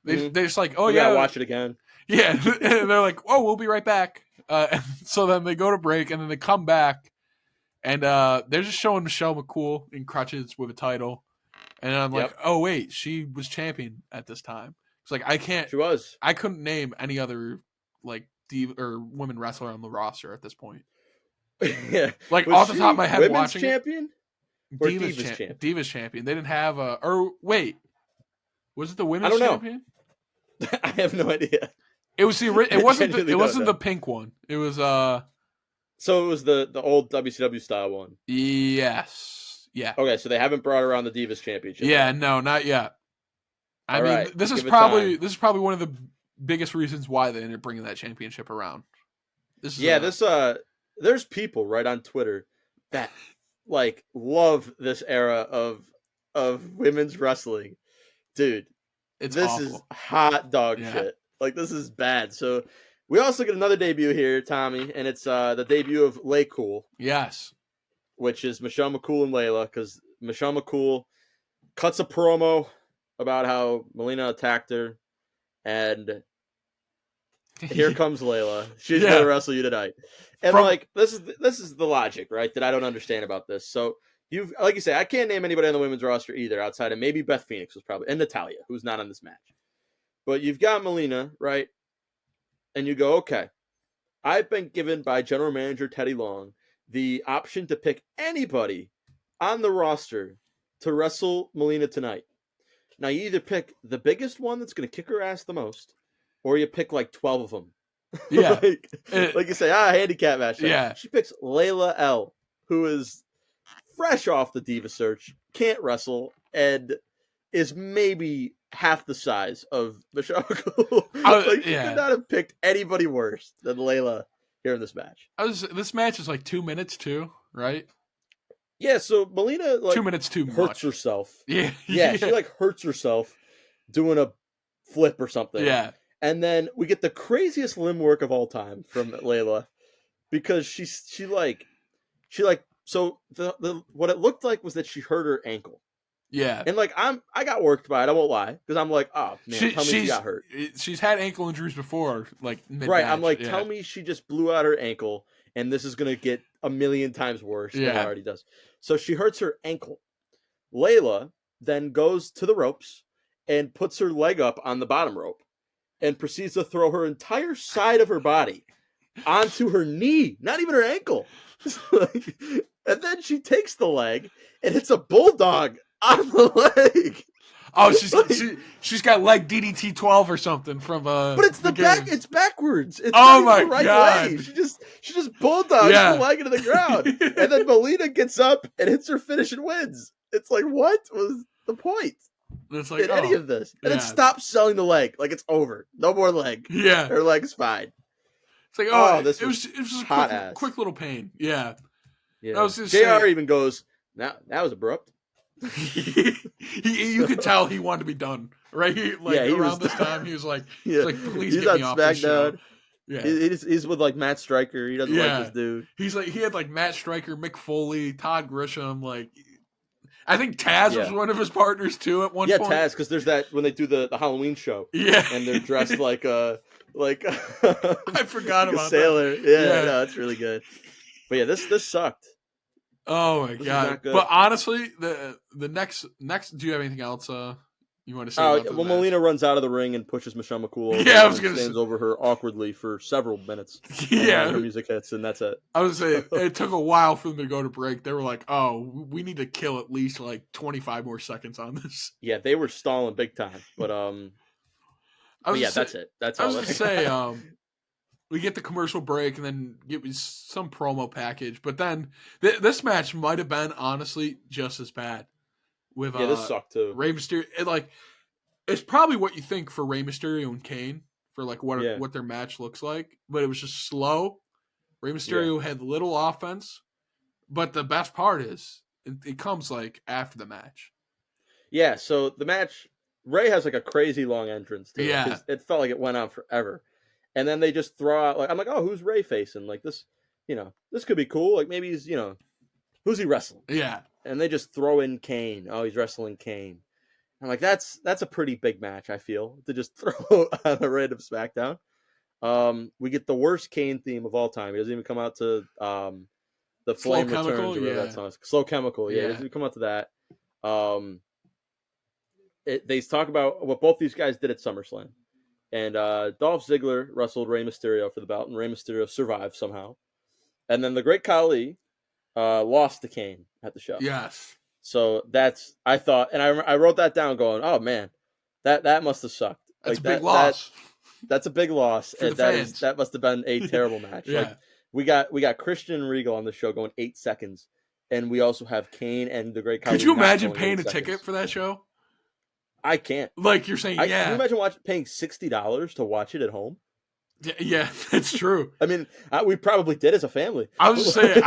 They're just like, oh, we gotta watch it again. Yeah, and they're like, oh, we'll be right back. So then they go to break, and then they come back, and they're just showing Michelle McCool in crutches with a title. And I'm like, oh, wait, she was champion at this time. It's like, She was. I couldn't name any other, diva or women wrestler on the roster at this point. Yeah. Like, off the top of my head, watching champion? Or Divas champion? Divas champion. They didn't have a... Or, wait. Was it the women's champion? I have no idea. It was it wasn't the pink one. It was So it was the old WCW style one. Yes. Yeah. Okay, so they haven't brought around the Divas Championship. Yeah, no, not yet. I mean, this is probably one of the biggest reasons why they ended up bringing that championship around. There's people right on Twitter that love this era of women's wrestling. Dude, this awful. Is hot dog shit. This is bad. So we also get another debut here, Tommy, and it's the debut of LayCool. Yes. Which is Michelle McCool and Layla, because Michelle McCool cuts a promo about how Melina attacked her, and here comes Layla. She's gonna wrestle you tonight. And this is the logic, right? That I don't understand about this. So like you say, I can't name anybody on the women's roster either, outside of maybe Beth Phoenix was probably, and Natalya, who's not on this match. But you've got Melina, right? And you go, okay, I've been given by General Manager Teddy Long the option to pick anybody on the roster to wrestle Melina tonight. Now, you either pick the biggest one that's going to kick her ass the most, or you pick 12 of them. Yeah. like you say, handicap match. Yeah. She picks Layla L, who is fresh off the Diva search, can't wrestle, and is maybe half the size of Michelle McCool. You could not have picked anybody worse than Layla here in this match. This match is 2 minutes too, right? Yeah, so Melina 2 minutes too hurts much. herself. Yeah. She hurts herself doing a flip or something. Yeah. And then we get the craziest limb work of all time from Layla, because so what it looked like was that she hurt her ankle. Yeah. And I got worked by it, I won't lie, because I'm like, oh man, tell me she got hurt. She's had ankle injuries before, mid-match. Right, I'm like, tell me she just blew out her ankle and this is gonna get a million times worse than it already does. So she hurts her ankle. Layla then goes to the ropes and puts her leg up on the bottom rope and proceeds to throw her entire side of her body onto her knee, not even her ankle. And then she takes the leg and hits a bulldog on the leg. Oh, she's got leg DDT 12 or something from But it's the back. It's backwards. It's my the right God. leg. She just bulldogs the leg into the ground, and then Melina gets up and hits her finish and wins. It's like, what was the point in any of this? And it stops selling the leg. It's over. No more leg. Yeah, her leg's fine. It's like, it was just a quick little pain. Yeah. JR even goes, that was abrupt. You could tell he wanted to be done, right? Around this time, he was like, please get me off this show. Yeah, he's with Matt Stryker. He doesn't like this dude. He had Matt Stryker, Mick Foley, Todd Grisham. I think Taz was one of his partners too at one point. Yeah, Taz, because there's that when they do the Halloween show. Yeah, and they're dressed like I forgot about a sailor. That. Yeah, no, it's really good. But yeah, this sucked. Oh my God! But honestly, the next, do you have anything else you want to say? Melina runs out of the ring and pushes Michelle McCool over. Yeah, I was gonna stands over her awkwardly for several minutes. Yeah, her music hits and that's it. I was saying it took a while for them to go to break. They were like, "Oh, we need to kill at least 25 more seconds on this." Yeah, they were stalling big time. But that's it. That's all. I was gonna say we get the commercial break and then get some promo package. But then this match might have been honestly just as bad. With this sucked too. Rey Mysterio, it's probably what you think for Rey Mysterio and Kane for like Yeah. what their match looks like, but it was just slow. Rey Mysterio had little offense, but the best part is it comes like after the match. Yeah, so the match, Ray has like a crazy long entrance to it. Yeah. 'Cause it felt like it went on forever. And then they just throw out, like, I'm like, oh, who's Ray facing? Like, this, this could be cool. Like, maybe he's, who's he wrestling? Yeah. And they just throw in Kane. Oh, he's wrestling Kane. I'm like, that's a pretty big match, I feel, to just throw on a random SmackDown. We get the worst Kane theme of all time. He doesn't even come out to the Flame Slow Returns Chemical, or whatever that song is. Slow Chemical, yeah. He doesn't even come out to that. They talk about what both these guys did at SummerSlam. And Dolph Ziggler wrestled Rey Mysterio for the belt, and Rey Mysterio survived somehow. And then the Great Khali lost to Kane at the show. Yes. So I thought, and I wrote that down going, oh man, that must have sucked. That's a big loss. That's a big loss. For the fans. That must have been a terrible match. Yeah. Like, we got Christian and Regal on the show going 8 seconds, and we also have Kane and the Great Khali. Could you imagine going paying 8 a seconds. ticket for that show? I can't. Like you're saying, Can you imagine paying $60 to watch it at home? Yeah, that's true. I mean, we probably did as a family. I was just saying,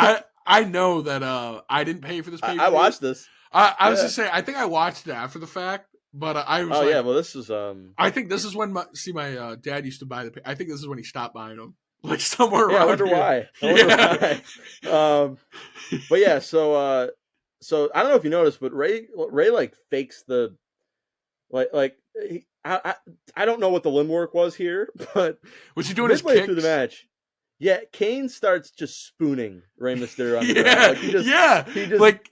I know that I didn't pay for this pay-per-view. I watched this. I was just saying, I think I watched it after the fact, but I was yeah, well, this is I think this is when my dad used to buy I think this is when he stopped buying them, like somewhere around. Yeah, I wonder why. Why. But yeah, so I don't know if you noticed, but Ray like fakes the I don't know what the limb work was here, but was he doing his midway kicks? through the match? Yeah, Kane starts just spooning Rey Mysterio on the ground. Like he just like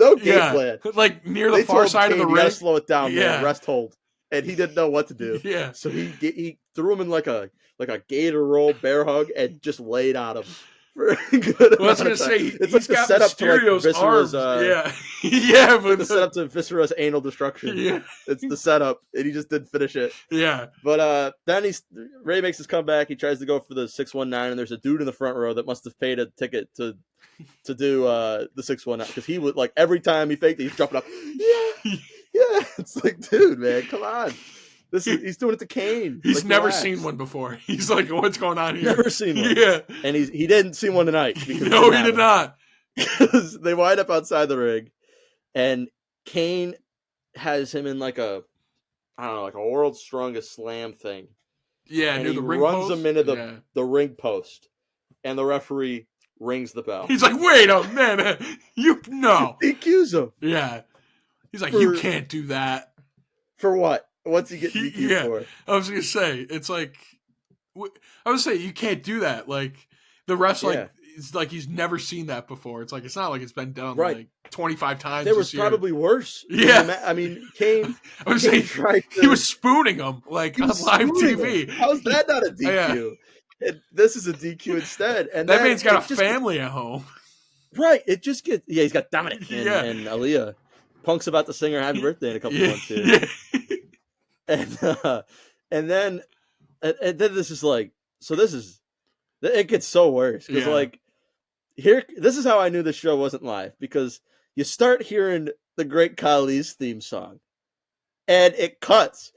no game plan. Like near the far side Kane, of the ring. ring. Slow it down, man. Rest hold. And he didn't know what to do. Yeah. So he threw him in like a gator roll bear hug and just laid on him. For a good I was going to say, it's like the setup to like Viscera's but the setup to Viscera's anal destruction. Yeah. It's the setup, and he just didn't finish it. Yeah. But then Ray makes his comeback. He tries to go for the 619, and there's a dude in the front row that must have paid a ticket to do the 619 because he would like every time he faked it, he's jumping up. Yeah. It's like, dude, man, come on. He's doing it to Kane. He's like, never relax. seen one before. He's like, what's going on here? Never seen one. Yeah. And he didn't see one tonight. Because no, he did not. Because they wind up outside the ring, and Kane has him in like a world's strongest slam thing. Yeah, and near he the ring runs post? him into the ring post, and the referee rings the bell. He's like, wait a minute. You no. He DQs him. Yeah. He's like, you can't do that. For what? What's he getting DQ'd for? I was going to say, it's like, I was saying, you can't do that. Like, the ref's it's like he's never seen that before. It's like, it's not like it's been done like 25 times There was probably worse. Yeah. I mean, Kane. I was saying, he was spooning him, like, on live TV. How's that not a DQ? This is a DQ instead. And that man's got a family at home. Right. It just gets, he's got Dominic and Aaliyah. Punk's about to sing her happy birthday in a couple months here. Yeah. And then this is like, so it gets so worse because like this is how I knew the show wasn't live, because you start hearing the Great Khali's theme song and it cuts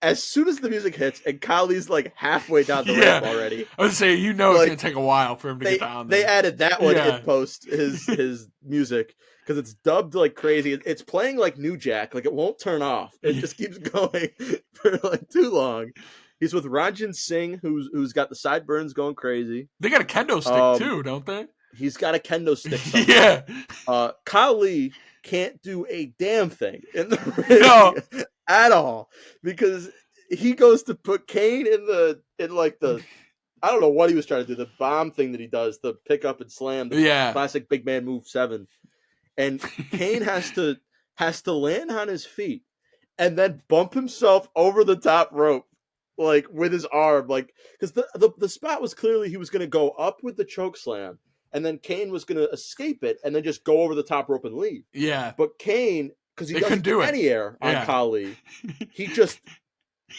as soon as the music hits and Khali's like halfway down the ramp already. I would say, it's going to take a while for him to get down there. They added that one in post, his music, because it's dubbed like crazy. It's playing like New Jack, like it won't turn off. It just keeps going for like too long. He's with Ranjan Singh, who's got the sideburns going crazy. They got a kendo stick too, don't they? He's got a kendo stick somehow. Yeah. Khali can't do a damn thing in the ring at all, because he goes to put Kane in the I don't know what he was trying to do, the bomb thing that he does, the pick up and slam, the classic big man move 7. And Kane has to land on his feet and then bump himself over the top rope, like with his arm, like, because the spot was clearly he was going to go up with the choke slam, and then Kane was going to escape it and then just go over the top rope and leave. Yeah, but Kane, because he doesn't do any air on Khali, he just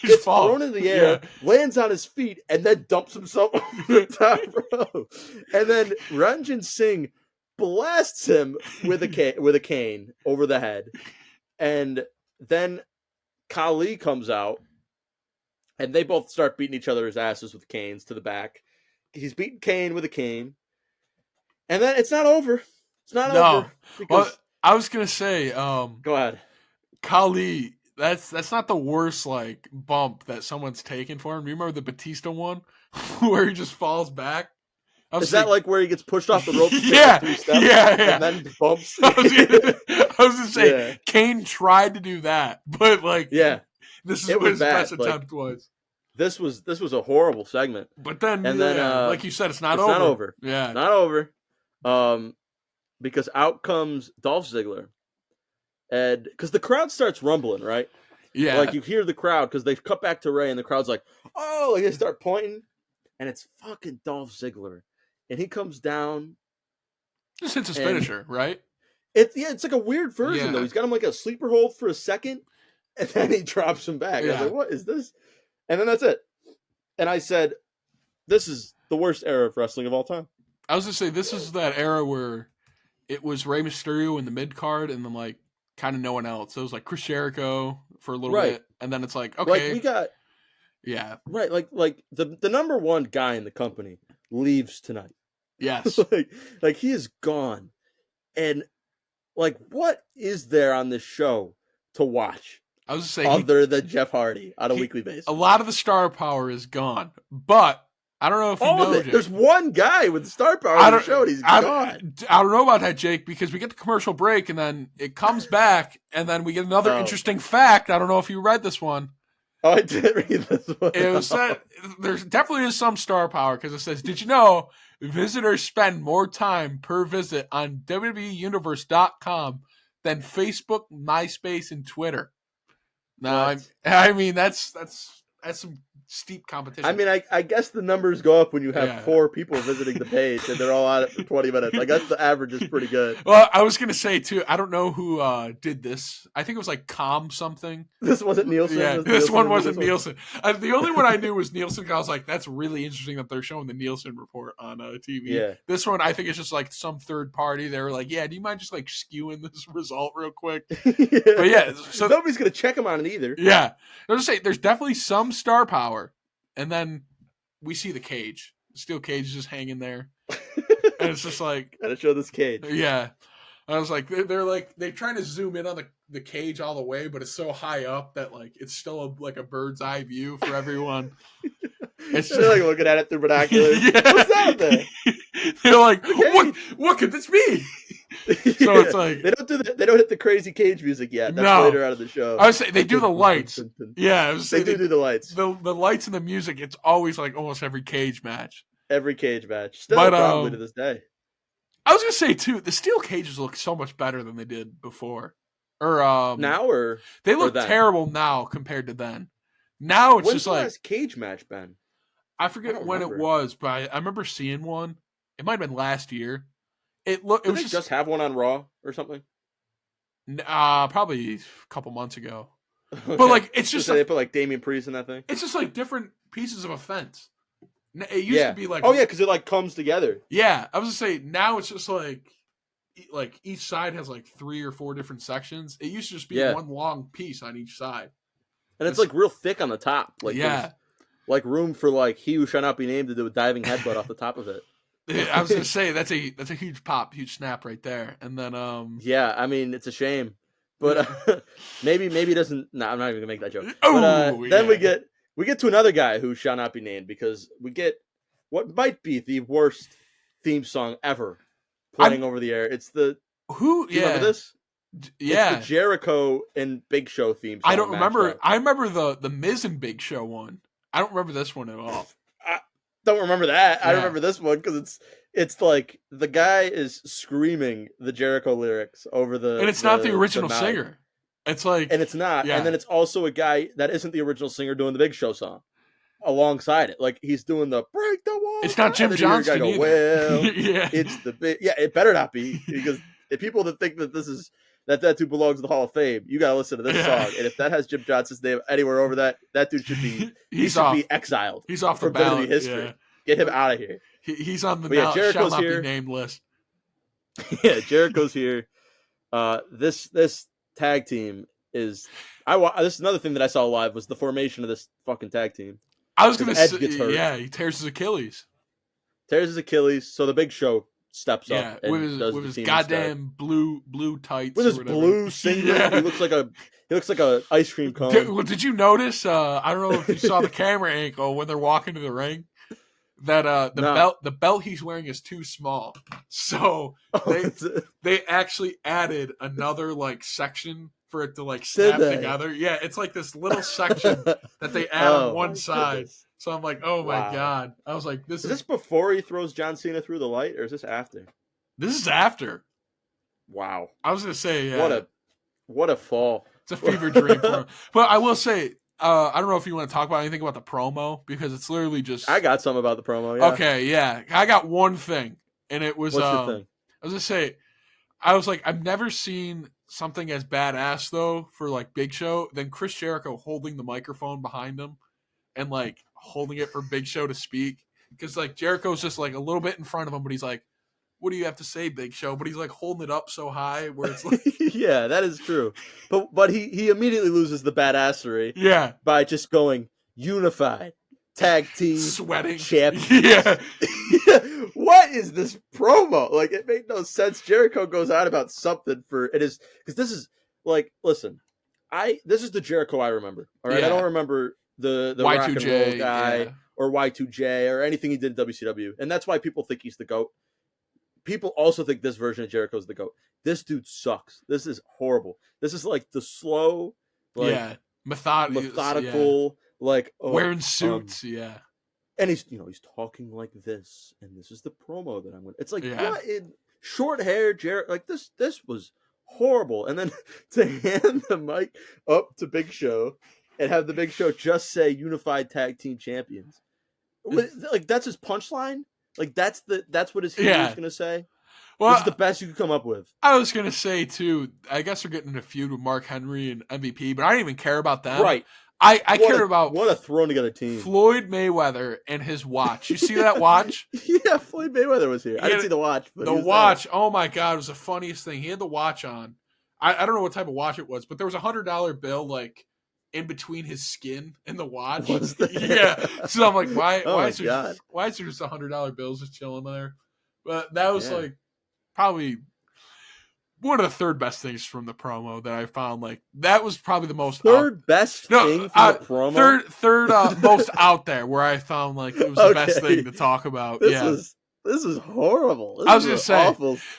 gets thrown in the air, lands on his feet, and then dumps himself over the top rope, and then Ranjan Singh blasts him with a cane over the head, and then Khali comes out, and they both start beating each other's asses with canes to the back. He's beating Kane with a cane. And then it's not over. It's not over. No. Because Well, I was gonna say, go ahead. Khali, that's not the worst like bump that someone's taken for him. Do you remember the Batista one where he just falls back? Is that like where he gets pushed off the rope? Yeah, 3 steps, yeah. And then bumps. I was gonna say, Kane tried to do that, but like, this is what his best attempt was. This was a horrible segment. But then, like you said, it's not over. Not over. Yeah, not over. Because out comes Dolph Ziggler, and because the crowd starts rumbling, right? Yeah, like you hear the crowd because they cut back to Ray, and the crowd's like, "Oh!" Like they start pointing, and it's fucking Dolph Ziggler, and he comes down, just hits his finisher, right? It's like a weird version though. He's got him like a sleeper hold for a second, and then he drops him back. I was like, "What is this?" And then that's it. And I said, "This is the worst era of wrestling of all time." I was gonna say this is that era where it was Rey Mysterio in the mid card, and then like kind of no one else. So it was like Chris Jericho for a little bit, and then it's like okay, like we got right, like the number one guy in the company leaves tonight. Yes, like he is gone, and like what is there on this show to watch? I was gonna say other than Jeff Hardy on a weekly basis. A lot of the star power is gone, but I don't know if you know. Jake. There's one guy with star power on the show, and he's gone. I don't know about that, Jake, because we get the commercial break, and then it comes back, and then we get another interesting fact. I don't know if you read this one. Oh, I did read this one. It was said there definitely is some star power because it says, "Did you know visitors spend more time per visit on WWEUniverse.com than Facebook, MySpace, and Twitter?" No, I mean that's some steep competition. I mean, I guess the numbers go up when you have 4 people visiting the page and they're all on it for 20 minutes. I guess the average is pretty good. Well, I was going to say, too, I don't know who did this. I think it was like Com something. This wasn't Nielsen? Yeah, this one wasn't Nielsen. The only one I knew was Nielsen. I was like, that's really interesting that they're showing the Nielsen report on TV. Yeah. This one, I think it's just like some third party. They were like, yeah, do you mind just like skewing this result real quick? But yeah. So nobody's going to check them on it either. Yeah. I was going to say, there's definitely some star power. And then we see the cage. The steel cage is just hanging there. And it's just like... Gotta show this cage. Yeah. I was like, they're trying to zoom in on the cage all the way, but it's so high up that like it's still like a bird's eye view for everyone. It's just like looking at it through binoculars. Yeah. What's that there? They're like, what could this be? So it's like they don't hit the crazy cage music yet. That's later out of the show. I would say they do the lights. Yeah, they do the lights. The lights and the music. It's always like almost every cage match. Every cage match, still probably to this day. I was gonna say too, the steel cages look so much better than they did before. Or now, or they look terrible now compared to then. Now it's just like last cage match, Ben. I forget when it was, but I remember seeing one. It might have been last year. It was just have one on Raw or something. Probably a couple months ago. But like it's just they put like Damian Priest in that thing. It's just like different pieces of a fence. It used to be like because it like comes together. Yeah, I was gonna say now it's just like each side has like 3 or 4 different sections. It used to just be one long piece on each side, and it's like real thick on the top. Like like room for like he who shall not be named to do a diving headbutt off the top of it. I was gonna say that's a huge pop, huge snap right there, and then I mean it's a shame, but maybe it doesn't. No, I'm not even gonna make that joke. But then we get to another guy who shall not be named because we get what might be the worst theme song ever playing over the air. It's the remember this? Yeah, it's the Jericho and Big Show theme song. I don't remember. I remember the Miz and Big Show one. I don't remember this one at all. I don't remember that. Yeah. I remember this one because it's like the guy is screaming the Jericho lyrics over the and it's not the original singer. It's like and it's not, and then it's also a guy that isn't the original singer doing the Big Show song alongside it. Like he's doing the break the wall. It's not Jim Johnston either. Well, it's the big. Yeah, it better not be because if people that think that this is that dude belongs to the Hall of Fame, you gotta listen to this song. And if that has Jim Johnston's name anywhere over that dude should be be exiled. He's off from the ballot. WWE history. Yeah. Get him out of here. He's on the Jericho's shall not be named list. Yeah, Jericho's here. This tag team is this is another thing that I saw live was the formation of this fucking tag team. I was gonna Edge say, gets hurt. yeah, he tears his Achilles. So the Big Show steps Yeah, up and does with the his team goddamn blue tights. with his blue singlet. He looks like a ice cream cone. Did you notice? I don't know if you saw the camera angle when they're walking to the ring. That the belt he's wearing is too small, so they actually added another like section for it to like snap together. Yeah, it's like this little section that they add on one side. Goodness. So I'm like, oh my god! I was like, is this before he throws John Cena through the light, or is this after? This is after. Wow! I was gonna say, yeah. What a fall! It's a fever dream for him. But I will say, I don't know if you want to talk about anything about the promo because it's literally just. I got some about the promo. Yeah. Okay, yeah, I got one thing, and it was. What's your thing? I was gonna say, I was like, I've never seen something as badass though for like Big Show than Chris Jericho holding the microphone behind him, and like holding it for Big Show to speak because like Jericho's just like a little bit in front of him, but he's like, "What do you have to say, Big Show?" But he's like holding it up so high where it's like, yeah, that is true. But he immediately loses the badassery. Yeah, by just going unified tag team sweating champions. Yeah. What is this promo? Like it made no sense. Jericho goes out about something for it is because this is like listen, this is the Jericho I remember. All right, I don't remember the Y2J, rock and roll guy or Y2J or anything he did in WCW, and that's why people think he's the GOAT. People also think this version of Jericho is the GOAT. This dude sucks. This is horrible. This is like the slow, like methodical, like wearing suits, and he's talking like this, and this is the promo that I'm gonna. It's like what in short hair, Jericho? Like this was horrible. And then to hand the mic up to Big Show and have the Big Show just say "Unified Tag Team Champions," like that's his punchline. Like that's what his hero's gonna say. Well, this is the best you could come up with. I was gonna say too. I guess they're getting in a feud with Mark Henry and MVP, but I don't even care about them. Right. I care about what a thrown together team. Floyd Mayweather and his watch. You see that watch? Yeah, Floyd Mayweather was here. I didn't see the watch. But the watch. There. Oh my god, it was the funniest thing. He had the watch on. I don't know what type of watch it was, but there was $100 bill like in between his skin and the watch. Yeah. So I'm like, why is there just $100 bills just chilling there? But that was like probably one of the third best things from the promo that I found. Like that was probably the most best thing from the promo. Third most out there where I found like it was the best thing to talk about. This is horrible. I was gonna say,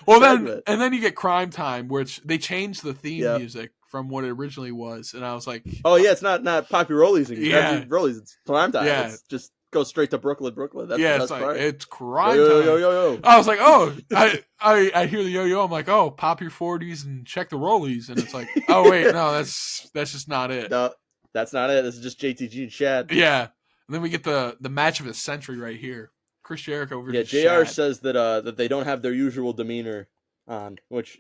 well then you get Crime Time, which they changed the theme music from what it originally was, and I was like, oh yeah, it's not Poppy Rollies anymore. Yeah, Rollies, it's Crime Time. Yeah, it's just go straight to Brooklyn. That's the best part. It's Crime Time. Yo. I was like, oh, I hear the yo. I'm like, oh, pop your 40s and check the Rollies, and it's like, oh wait, no, that's just not it. No, that's not it. This is just JTG and Shad. Yeah, and then we get the match of the century right here. Chris Jericho versus JR Shad. says that they don't have their usual demeanor on, which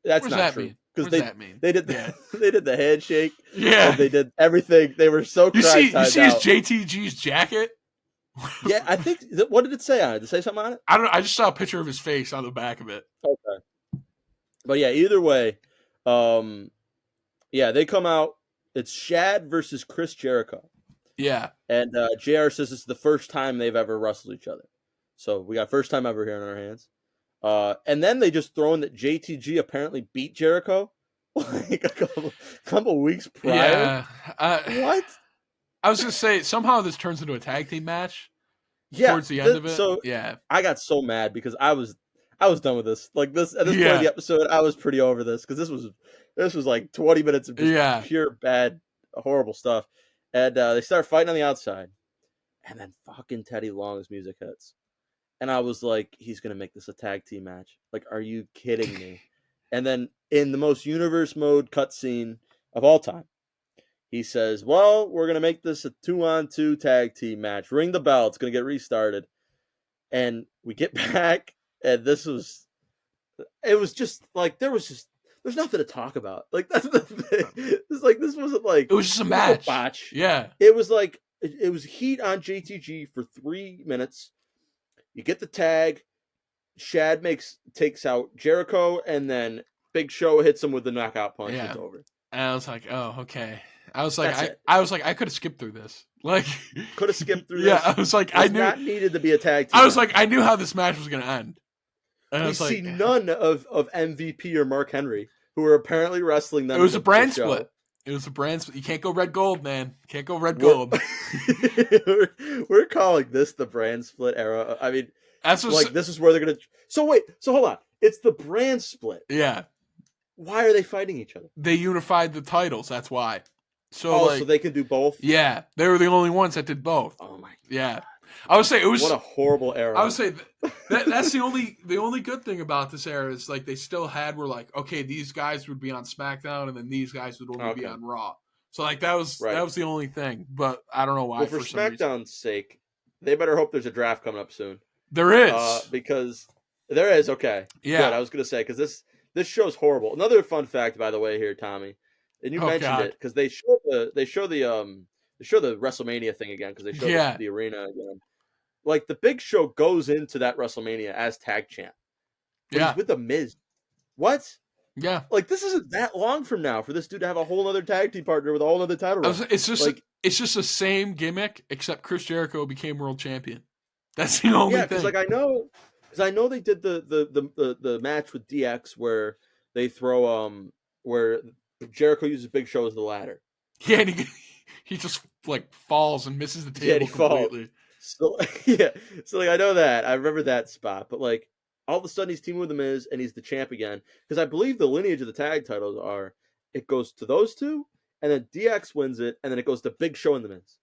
that's not true. What does that mean? They did the handshake. Yeah, and they did everything. They were so you see his JTG's jacket. Yeah, I think. What did it say on it? Did it say something on it? I don't know. I just saw a picture of his face on the back of it. Okay. But yeah, either way, they come out. It's Shad versus Chris Jericho. Yeah. And JR says it's the first time they've ever wrestled each other. So we got first time ever here in our hands. And then they just throw in that JTG apparently beat Jericho like a couple weeks prior. Yeah. What? I was going to say, somehow this turns into a tag team match towards the end of it. So I got so mad because I was done with this. Like this at this point of the episode, I was pretty over this because this was like 20 minutes of just pure bad, horrible stuff. And they start fighting on the outside. And then fucking Teddy Long's music hits. And I was like, he's going to make this a tag team match. Like, are you kidding me? And then in the most universe mode cutscene of all time, he says, well, we're going to make this a 2-on-2 tag team match. Ring the bell. It's going to get restarted. And we get back, and it was just like, there's nothing to talk about. Like, that's the thing. It's like, this wasn't like, it was just a match. Botch. Yeah. It was like, it was heat on JTG for 3 minutes. You get the tag. Shad takes out Jericho, and then Big Show hits him with the knockout punch. It's over. And I was like, oh, okay. I was like, That's it. I was like, I could have skipped through this. Like, Could have skipped through yeah, this. I was like, I knew not needed to be a tag team. I was like, I knew how this match was gonna end. And we see none of MVP or Mark Henry, who are apparently wrestling them. It was a brand split. It was a brand split. You can't go red gold, man. Can't go red gold. We're calling this the brand split era. I mean, that's like this is where they're gonna. So wait, so hold on. It's the brand split. Yeah. Why are they fighting each other? They unified the titles. That's why. So so they can do both. Yeah, they were the only ones that did both. Oh my God. Yeah. I would say it was what a horrible era. I would say that's the only good thing about this era is like they still had were like, okay, these guys would be on SmackDown and then these guys would only be on Raw. So like that was the only thing. But I don't know why. Well, for SmackDown's sake, they better hope there's a draft coming up soon. There is because there is. Okay, yeah. Good. I was gonna say because this show's horrible. Another fun fact, by the way, here, Tommy, and you mentioned it because they show the WrestleMania thing again because they show the arena again. Like the Big Show goes into that WrestleMania as tag champ. But he's with the Miz. What? Yeah. Like this isn't that long from now for this dude to have a whole other tag team partner with a whole other title run. It's just the same gimmick except Chris Jericho became world champion. That's the only thing. Because I know they did the match with DX where they throw where Jericho uses Big Show as the ladder. Yeah, and he just like falls and misses the table completely. So so like I know that I remember that spot, but like all of a sudden he's teaming with the Miz and he's the champ again because I believe the lineage of the tag titles are it goes to those two and then DX wins it and then it goes to Big Show and the Miz.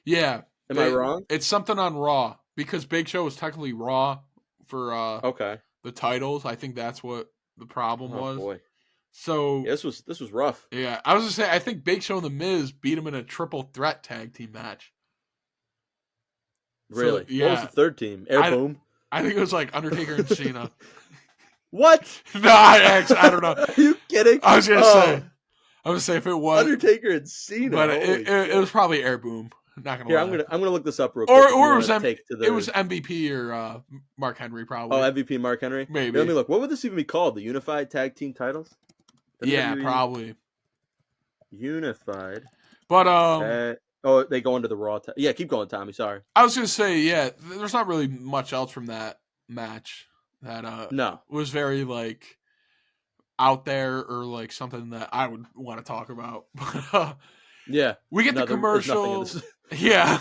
Yeah, am I wrong? It's something on Raw because Big Show was technically Raw for the titles. I think that's what the problem was. Boy. So yeah, this was rough. Yeah, I was gonna say I think Big Show and the Miz beat him in a triple threat tag team match. Really? So, yeah. What was the third team? Boom? I think it was like Undertaker and Cena. What? No, I don't know. Are you kidding? I was gonna say if it was Undertaker and Cena, but it was probably Air Boom. Not gonna lie. I'm gonna look this up real quick. Or it was MVP or Mark Henry probably. Oh, MVP and Mark Henry. Maybe. Let me look. What would this even be called? The Unified Tag Team Titles? Yeah, probably. Unified. But they go into the Raw. Yeah, keep going, Tommy. Sorry. I was gonna say there's not really much else from that match that was very like out there or like something that I would want to talk about. Yeah, we get the commercial. Yeah,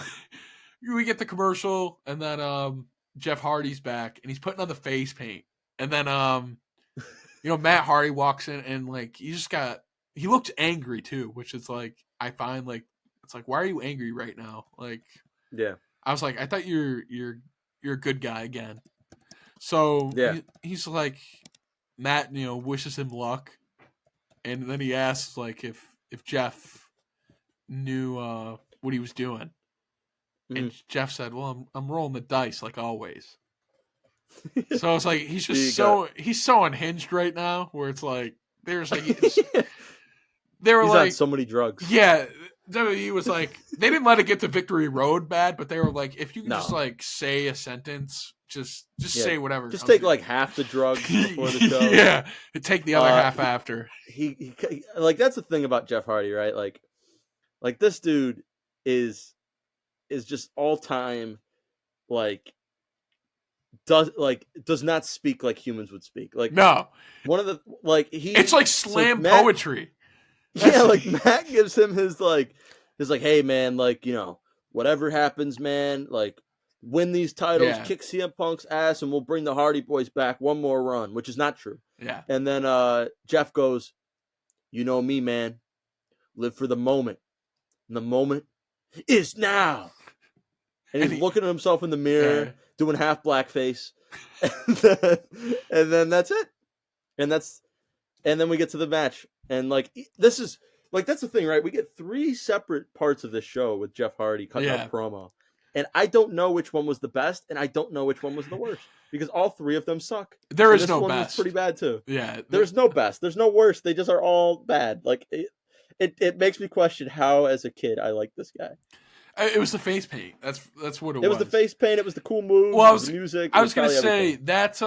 we get the commercial, and then Jeff Hardy's back, and he's putting on the face paint, and then Matt Hardy walks in, and like he looked angry too, which is like I find like it's like why are you angry right now? Like yeah, I was like I thought you're a good guy again. So he's like Matt, wishes him luck, and then he asks like if Jeff knew what he was doing, and Jeff said, "Well, I'm rolling the dice like always." So it's like he's just he's so unhinged right now, where it's like there's like they were he's like on so many drugs. Yeah, WWE was like they didn't let it get to Victory Road bad, but they were like if you can just like say a sentence. Just say whatever. Just take like half the drugs before the show. Yeah, take the other half after. He like that's the thing about Jeff Hardy, right? Like this dude is just all time like does not speak like humans would speak. Like no, one of the it's like slam poetry. Yeah, like Matt gives him his like hey man, like whatever happens, man, like. Win these titles, kick CM Punk's ass, and we'll bring the Hardy Boys back one more run, which is not true. Yeah. And then Jeff goes, "You know me, man. Live for the moment. And the moment is now." And he's looking at himself in the mirror, doing half blackface. And then that's it. And then we get to the match. And like this is like that's the thing, right? We get 3 separate parts of this show with Jeff Hardy cutting up promo. And I don't know which one was the best, and I don't know which one was the worst because all 3 of them suck. There is this no one best. Was pretty bad too. Yeah, there's no best. There's no worst. They just are all bad. Like it makes me question how, as a kid, I liked this guy. It was the face paint. That's what it was. It was the face paint. It was the cool moves. Well, the music. I was gonna say that's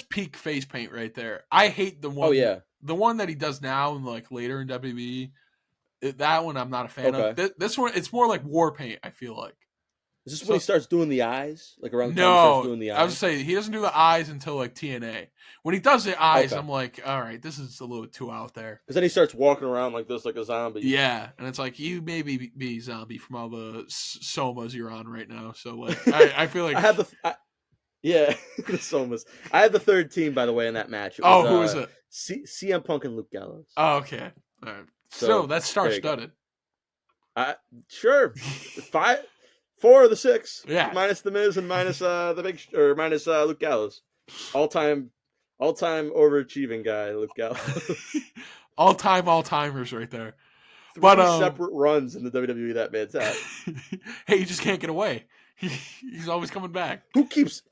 peak face paint right there. I hate the one. Oh yeah. The one that he does now and like later in WWE, that one I'm not a fan of. This one, it's more like war paint, I feel like. Is this when he starts doing the eyes? Like around the time he starts doing the eyes? I was saying he doesn't do the eyes until like TNA. When he does the eyes, I'm like, all right, this is a little too out there. Because then he starts walking around like this, like a zombie. Yeah, and it's like you maybe be zombie from all the somas you're on right now. So like, I feel like I had the somas. I had the third team, by the way, in that match. Who was it? CM Punk and Luke Gallows. Oh, okay. All right. So that's star-studded. Sure. 4 of the 6. Yeah. Minus the Miz and minus minus Luke Gallows. All time overachieving guy, Luke Gallows. all-timers right there. 3 separate runs in the WWE that man's had. Hey, you just can't get away. He's always coming back. Who keeps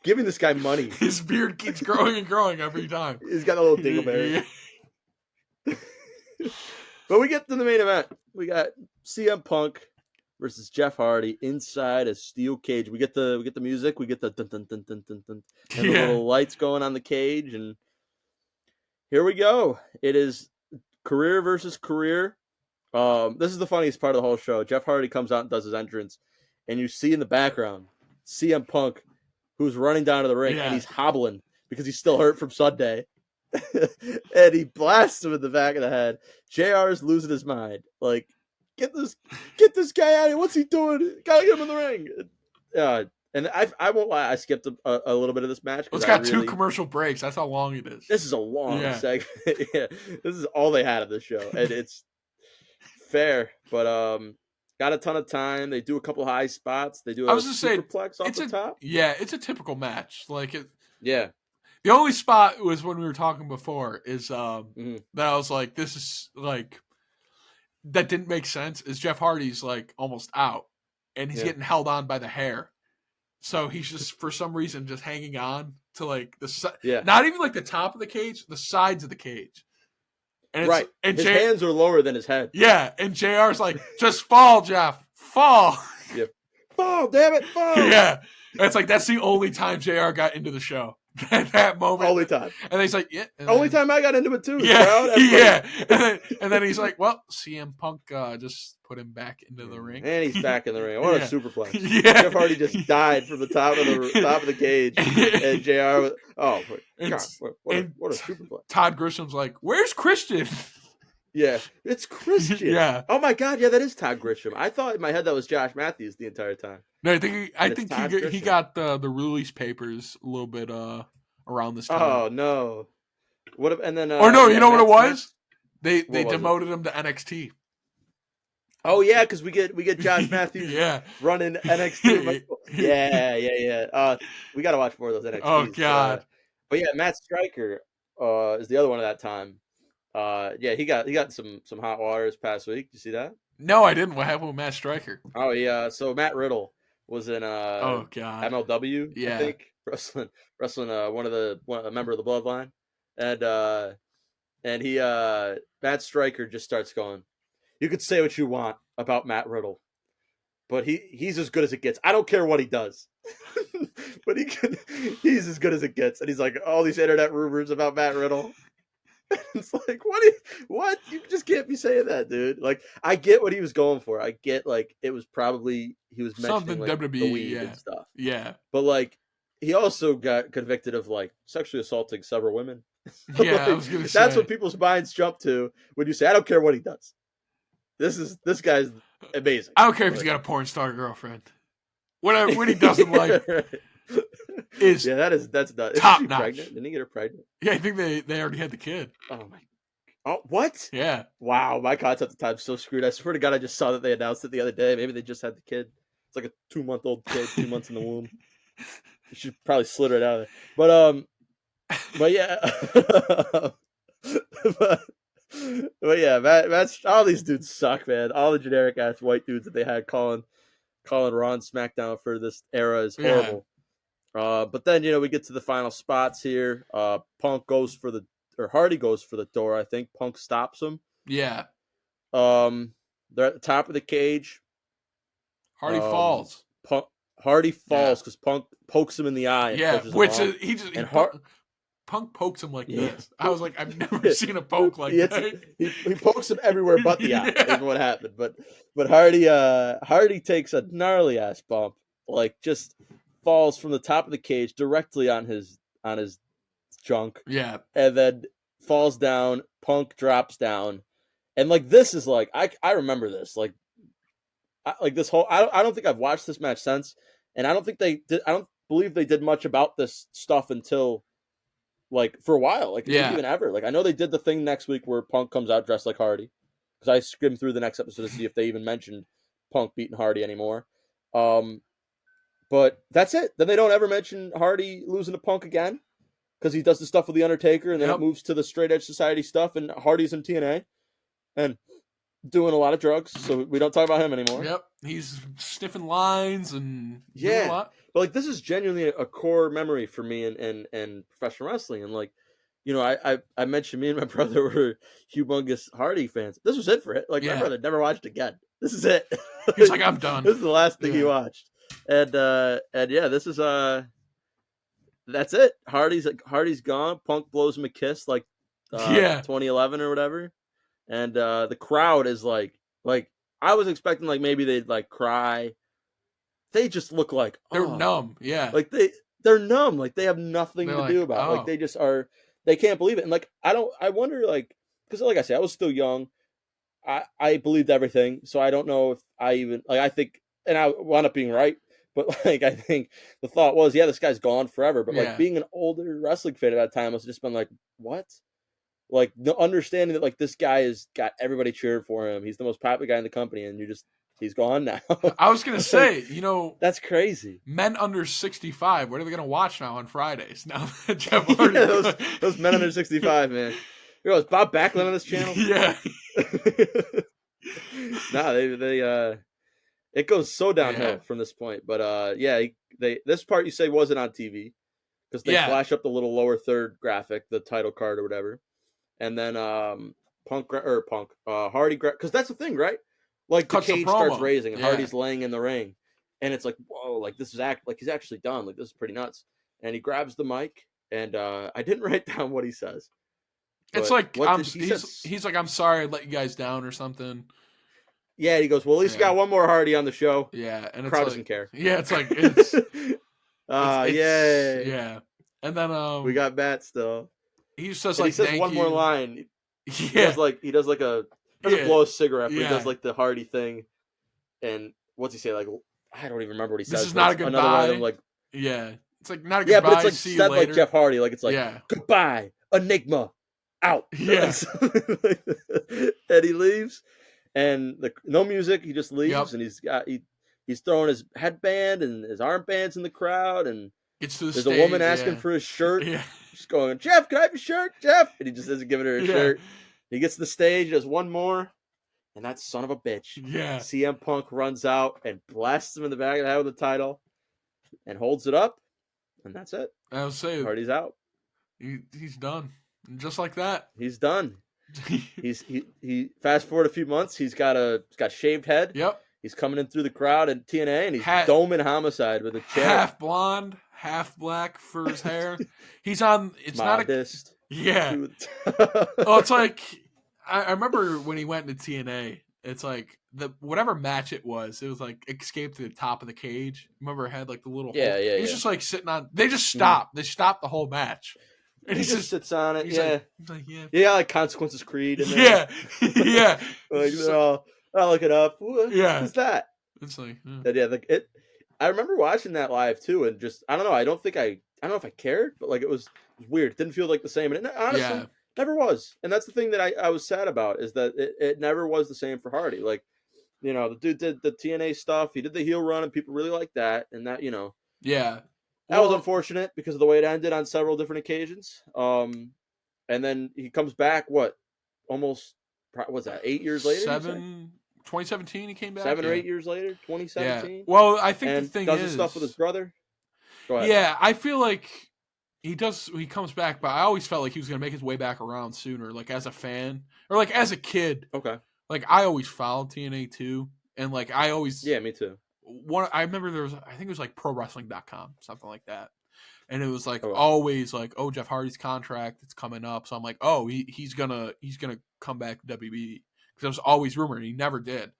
giving this guy money? His beard keeps growing and growing every time. He's got a little dingleberry. But we get to the main event. We got CM Punk versus Jeff Hardy inside a steel cage. We get the music. We get the dun dun dun dun dun dun, and the little lights going on the cage. And here we go. It is career versus career. This is the funniest part of the whole show. Jeff Hardy comes out and does his entrance, and you see in the background CM Punk, who's running down to the ring, and he's hobbling because he's still hurt from Sunday. And he blasts him in the back of the head. JR is losing his mind. Like, get this guy out of here. What's he doing? Gotta get him in the ring. And I won't lie, I skipped a little bit of this match. Well, it's got 2 commercial breaks. That's how long it is. This is a long segment. Yeah, this is all they had of the show, and it's fair. But got a ton of time. They do a couple high spots. They do a superplex off the top. Yeah, it's a typical match. Like it. Yeah. The only spot was when we were talking before is that I was like, this is like, that didn't make sense. Is Jeff Hardy's like almost out and he's getting held on by the hair. So he's just, for some reason, just hanging on to like not even like the top of the cage, the sides of the cage. And it's, and his hands are lower than his head. Yeah. And JR's like, just fall, Jeff, fall. Yep. Fall, damn it, fall. Yeah. And it's like, that's the only time JR got into the show. At that moment, only time, and he's like, "Yeah." Only time I got into it too. Yeah. And then he's like, "Well, CM Punk just put him back into the ring, and he's back in the ring. What a superplex! Yeah, Jeff Hardy just died from the top of the cage, and JR was, what a superplex! Todd Grisham's like, "Where's Christian?" Yeah, it's Christian. Yeah. Oh my God, yeah, that is Todd Grisham. I thought in my head that was Josh Matthews the entire time. No, I think he got the release papers a little bit around this time. Oh no! And then you know what it was? They demoted him to NXT. Oh yeah, because we get Josh Matthews running NXT. Yeah. We got to watch more of those NXT. Oh God! But yeah, Matt Striker is the other one at that time. He got some hot water this past week. Did you see that? No, I didn't. What happened with Matt Striker? Oh yeah, so Matt Riddle was in oh God MLW, I think, wrestling a member of the Bloodline, and he Matt Striker just starts going, you could say what you want about Matt Riddle, but he's as good as it gets. I don't care what he does. But he's as good as it gets. And he's like, all these internet rumors about Matt Riddle. It's like, what? You just can't be saying that, dude. Like, I get what he was going for. I get, like, it was probably, he was mentioning, like, WWE, the weed and stuff. Yeah. But, like, he also got convicted of, like, sexually assaulting several women. Yeah, like, I was going to say. That's what people's minds jump to when you say, I don't care what he does. This guy's amazing. I don't care if he's got a porn star girlfriend. Whatever, what he does in life. That's top notch. Notch. Pregnant? Didn't he get her pregnant? Yeah, I think they already had the kid. Oh, what? Yeah. Wow, my concept of time's so screwed. I swear to God, I just saw that they announced it the other day. Maybe they just had the kid. It's like a 2-month-old kid, 2 months in the womb. You should probably slid right out of there. But yeah. but yeah, Matt, all these dudes suck, man. All the generic ass white dudes that they had calling Raw and SmackDown for this era is horrible. Yeah. But then, we get to the final spots here. Hardy goes for the door. I think Punk stops him. Yeah. They're at the top of the cage. Hardy falls. Hardy falls because Punk pokes him in the eye. And he Punk pokes him like Yeah. this. I was like, I've never seen a poke like that. He pokes him everywhere but the eye. Yeah. Is what happened. But Hardy takes a gnarly ass bump, like just falls from the top of the cage directly on his junk, Yeah. and then falls down. Punk drops down, and like this is like I remember this like this whole I don't think I've watched this match since, and I don't think they did. I don't believe they did much about this stuff until like for a while, like Yeah. even ever. Like I know they did the thing next week where Punk comes out dressed like Hardy, because I skimmed through the next episode to see if they even mentioned Punk beating Hardy anymore. But that's it. Then they don't ever mention Hardy losing to Punk again, because he does the stuff with the Undertaker, and then it moves to the Straight Edge Society stuff, and Hardy's in TNA and doing a lot of drugs, so we don't talk about him anymore. Yep, he's sniffing lines and yeah, doing a lot. But like this is genuinely a core memory for me in professional wrestling, and like, you know, I mentioned me and my brother were humongous Hardy fans. This was it for it. Like my brother never watched again. This is it. He's like, I'm done. This is the last thing he watched, and yeah, this is that's it. Hardy's gone. Punk blows him a kiss, like 2011 or whatever, and the crowd is like I was expecting like maybe they'd like cry. They just look like they're numb. Yeah, like they're numb. Like they have nothing to do about it. Like they just are. They can't believe it. And like I wonder, like, because like I said, I was still young. I believed everything, so I don't know if I even like I think, and I wound up being right. But like I think the thought was, yeah, this guy's gone forever. But like being an older wrestling fan at that time, I was just been like, what? Like the understanding that like this guy has got everybody cheering for him. He's the most popular guy in the company, and he's gone now. I was gonna say, you know, that's crazy. Men under 65. What are they gonna watch now on Fridays? Now that Jeff Hardy, those men under 65, man. You know, is Bob Backlund on this channel? Yeah. Nah, they it goes so downhill from this point. But this part you say wasn't on TV because they flash up the little lower third graphic, the title card or whatever, and then Hardy, because that's the thing, right? Like the cage starts raising and Hardy's laying in the ring, and it's like, whoa, like this is like he's actually done. Like this is pretty nuts. And he grabs the mic, and I didn't write down what he says. It's like he's like, I'm sorry I let you guys down or something. Yeah, he goes, well, at least you got one more Hardy on the show. Yeah, and the crowd doesn't care. Yeah, it's like it's yay. Yeah. And then we got Matt still. He just says and like, he says one more line. He does blow a cigarette, but he does like the Hardy thing. And what's he say? Like, I don't even remember what he says. This is not a goodbye. Another line of like, it's like not a goodbye. Yeah, but it's like see said you later. like Jeff Hardy. Like it's like goodbye, Enigma, out. Yes. And he leaves, and no music. He just leaves, and he's throwing his headband and his armbands in the crowd, and there's a woman asking for his shirt. Yeah. She's going, Jeff, can I have your shirt, Jeff? And he just isn't giving her a shirt. He gets to the stage, does one more, and that son of a bitch. Yeah. CM Punk runs out and blasts him in the back of the head with the title, and holds it up, and that's it. I'll say Hardy's out. He's done, and just like that, he's done. he fast forward a few months. He's got shaved head. Yep. He's coming in through the crowd in TNA, and he's doming Homicide with a chair. Half blonde, half black for his hair. He's on. It's modest. Yeah. Oh, it's like I remember when he went into TNA. It's like whatever match it was like Escape to the top of the cage. Remember it had like the little hole? He's just like sitting on. They just stopped. They stopped the whole match. And he just sits on it. He's like, yeah, like Consequences Creed. And yeah. Like I'll look it up. What's that? It's like I remember watching that live too, and just I don't know. I don't know if I cared, but like it was weird. It didn't feel like the same, and it honestly never was. And that's the thing that I was sad about, is that it never was the same for Hardy. Like, you know, the dude did the TNA stuff. He did the heel run, and people really liked that. And that, you know, that was unfortunate because of the way it ended on several different occasions. And then he comes back. What's that? 8 years later. 2017 he came back. 7 or 8 years later, 2017. Yeah. Well, I think the thing does the stuff with his brother. Go ahead. Yeah, I feel like he comes back, but I always felt like he was going to make his way back around sooner, like as a fan or like as a kid. Okay. Like I always followed TNA too, and like I always me too. I remember I think it was like ProWrestling.com, something like that. and it was like Oh, wow. always like, oh, Jeff Hardy's contract, it's coming up. So I'm like, oh, he's gonna come back to WB, because it was always rumored. He never did.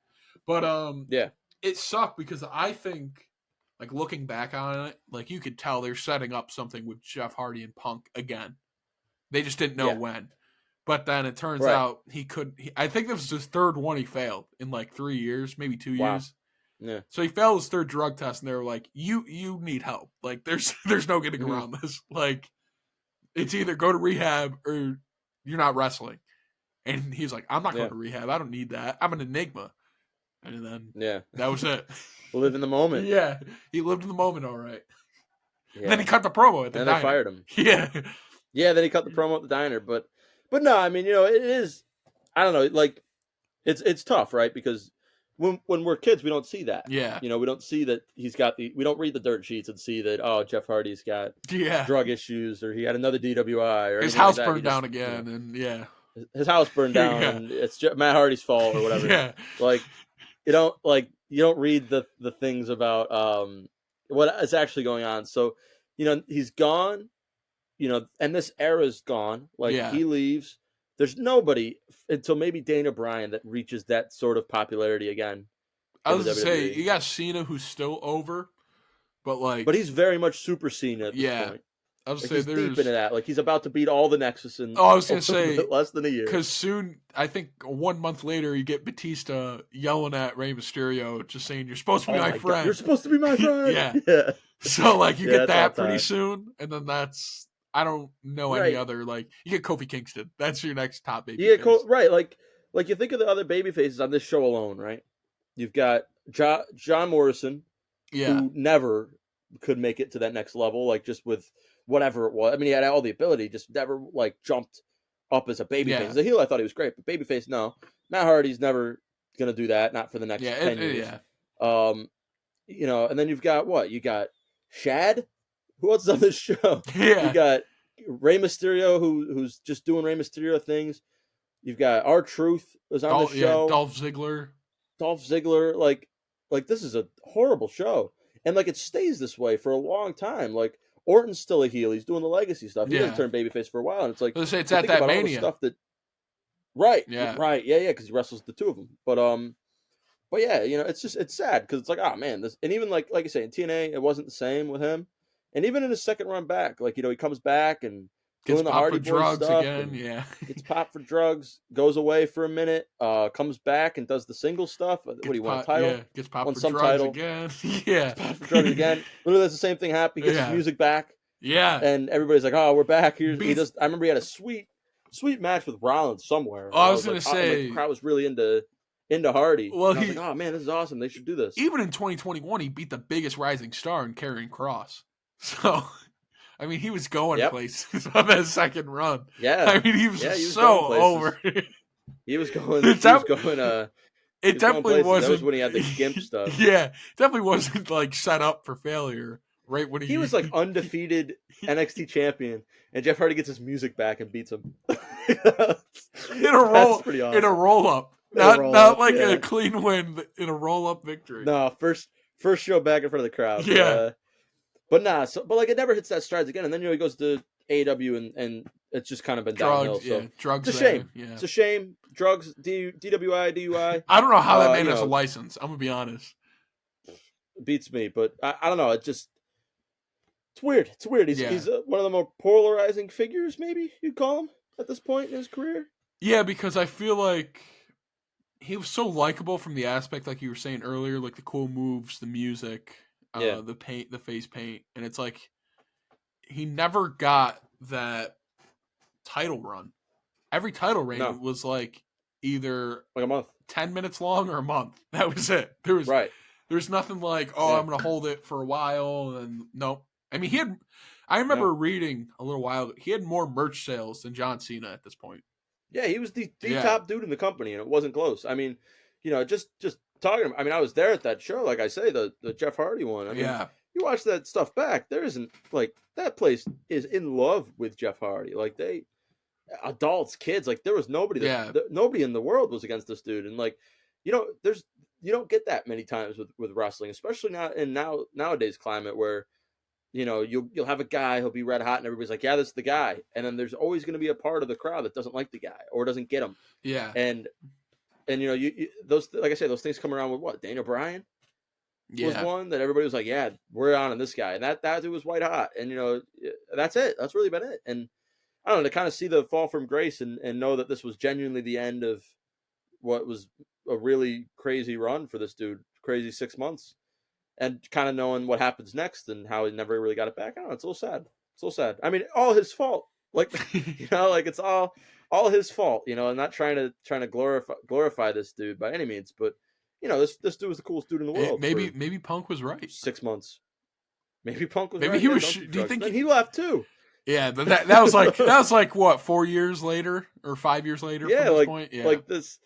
But Yeah. it sucked because I think, like, looking back on it, like, you could tell they're setting up something with Jeff Hardy and Punk again. They just didn't know Yeah. when. But then it turns Right. out I think this was his third one he failed in like 3 years, maybe 2 Wow. years. Yeah. So he failed his third drug test, and they were like, "You need help. Like, there's no getting around this. Like, it's either go to rehab or you're not wrestling." And he's like, "I'm not going to rehab. I don't need that. I'm an enigma." And then that was it. Live in the moment. Yeah, he lived in the moment, all right. Yeah. Then he cut the promo at the diner. And they fired him. Yeah. Yeah, then he cut the promo at the diner. But no, I mean, it is, I don't know, like, it's tough, right? Because when we're kids, we don't see that. Yeah. We don't see that we don't read the dirt sheets and see that, oh, Jeff Hardy's got drug issues, or he had another DWI, or his house burned down again, and his house burned down, and it's Matt Hardy's fault or whatever. Yeah. Like, you don't read the things about what is actually going on. So, he's gone, and this era's gone. Like, he leaves. There's nobody until maybe Dana Bryan that reaches that sort of popularity again. I was going to say, you got Cena, who's still over, but he's very much Super Cena at this point. I was he's deep into that. Like, he's about to beat all the Nexus in I was going to say less than a year. Because soon, I think 1 month later, you get Batista yelling at Rey Mysterio, just saying, "You're supposed to be my friend. You're supposed to be my friend." Yeah. So, like, you get that pretty soon, and then I don't know any other, like, you get Kofi Kingston. That's your next top baby. Right. Like, you think of the other baby faces on this show alone, right? You've got John Morrison, who never could make it to that next level, like, just with whatever it was. I mean, he had all the ability, just never, like, jumped up as a babyface. As a heel, I thought he was great, but babyface, no. Matt Hardy's never going to do that, not for the next 10 years. And then you've got what? You got Shad? Who else is on this show? Yeah. You got Rey Mysterio, who's just doing Rey Mysterio things. You've got R-Truth was on the show. Dolph Ziggler. Like, this is a horrible show. And, like, it stays this way for a long time. Like, Orton's still a heel. He's doing the legacy stuff. He hasn't turned babyface for a while. And it's like, let's say it's at that Mania. Stuff that, right. Yeah, because he wrestles the two of them. But yeah, it's sad because it's like, oh man, this, and even like you say, in TNA, it wasn't the same with him. And even in his second run back, like, he comes back and gets doing the Hardy Boys stuff again, gets popped for drugs, goes away for a minute, comes back and does the single stuff. What do you want, a title? Yeah, gets popped for drugs again. Yeah. Gets popped for drugs again. Literally, that's the same thing happened. He gets his music back. Yeah. And everybody's like, oh, we're back. He does. I remember he had a sweet match with Rollins somewhere. Oh, I was going to say. The crowd was really into Hardy. Well, I was like, oh man, this is awesome. They should do this. Even in 2021, he beat the biggest rising star in Karrion Kross. So, I mean, he was going places on that second run. Yeah. I mean, he was so over. He was going. It definitely wasn't. That was when he had the gimp stuff. Yeah, definitely wasn't like set up for failure. Right when he was like undefeated NXT champion, and Jeff Hardy gets his music back and beats him in a roll. Pretty awesome. In a roll up, not like a clean win, but in a roll up victory. No, first show back in front of the crowd. Yeah, but like it never hits that strides again, and then he goes to AEW and it's just kind of been downhill. So drugs. It's a shame. Yeah. It's a shame. Drugs, DWI, DUI. I don't know how that man has a license. I'm gonna be honest. Beats me, but I don't know. It's weird. It's weird. He's one of the more polarizing figures, maybe you'd call him at this point in his career. Yeah, because I feel like he was so likable from the aspect, like you were saying earlier, like the cool moves, the music, the paint, the face paint, and it's like he never got that title run. Every title reign was like either like a month, 10 minutes long, or a month. That was it. There's nothing like, I'm gonna hold it for a while, and nope. I mean, I remember reading a little while ago, he had more merch sales than John Cena at this point. Yeah, he was the top dude in the company, and it wasn't close. I mean, just talking. I mean, I was there at that show, like I say, the Jeff Hardy one. I mean, you watch that stuff back, there isn't, like, that place is in love with Jeff Hardy. Like, adults, kids, like, there was nobody nobody in the world was against this dude. And, like, you don't get that many times with wrestling, especially not in nowadays climate where, you'll have a guy, he'll be red hot, and everybody's like, yeah, this is the guy. And then there's always going to be a part of the crowd that doesn't like the guy or doesn't get him. Yeah. And those, like I say, those things come around with what? Daniel Bryan was one that everybody was like, yeah, we're on this guy. And that dude was white hot. And, that's it. That's really been it. And I don't know, to kind of see the fall from grace and know that this was genuinely the end of what was a really crazy run for this dude, crazy 6 months, and kind of knowing what happens next and how he never really got it back. I don't know. It's a little sad. It's a little sad. I mean, all his fault. Like, like it's all his fault, and not trying to glorify this dude by any means, but this dude was the coolest dude in the world. Maybe Punk was right. 6 months. Maybe Punk was maybe right. He was. Do you think he left too? Yeah, but that was like what, 4 years later or 5 years later? Yeah, from this like point? Yeah, like this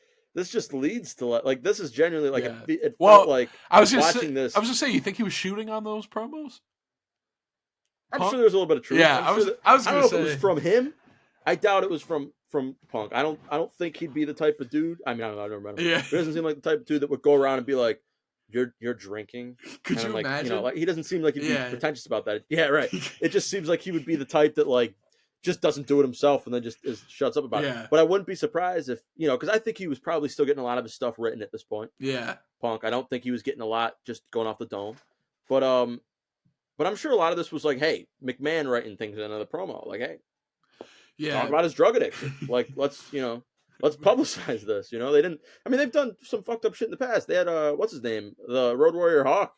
just leads to like this is genuinely like it well, felt like I was watching this. I was just saying, you think he was shooting on those promos? I'm sure there's a little bit of truth. Yeah, I don't know if it was from him. I doubt it was from Punk. I don't think he'd be the type of dude. I mean, I don't know. I never met him. Yeah, he doesn't seem like the type of dude that would go around and be like, "You're drinking." Could you imagine? Like he doesn't seem like he'd be pretentious about that. Yeah, right. It just seems like he would be the type that like just doesn't do it himself and then just shuts up about it. But I wouldn't be surprised if because I think he was probably still getting a lot of his stuff written at this point. Yeah, Punk. I don't think he was getting a lot just going off the dome, but I'm sure a lot of this was like, hey, McMahon writing things in another promo, like, hey, talk about his drug addiction, like let's publicize this. They didn't. I mean, they've done some fucked up shit in the past. They had what's his name, the Road Warrior Hawk,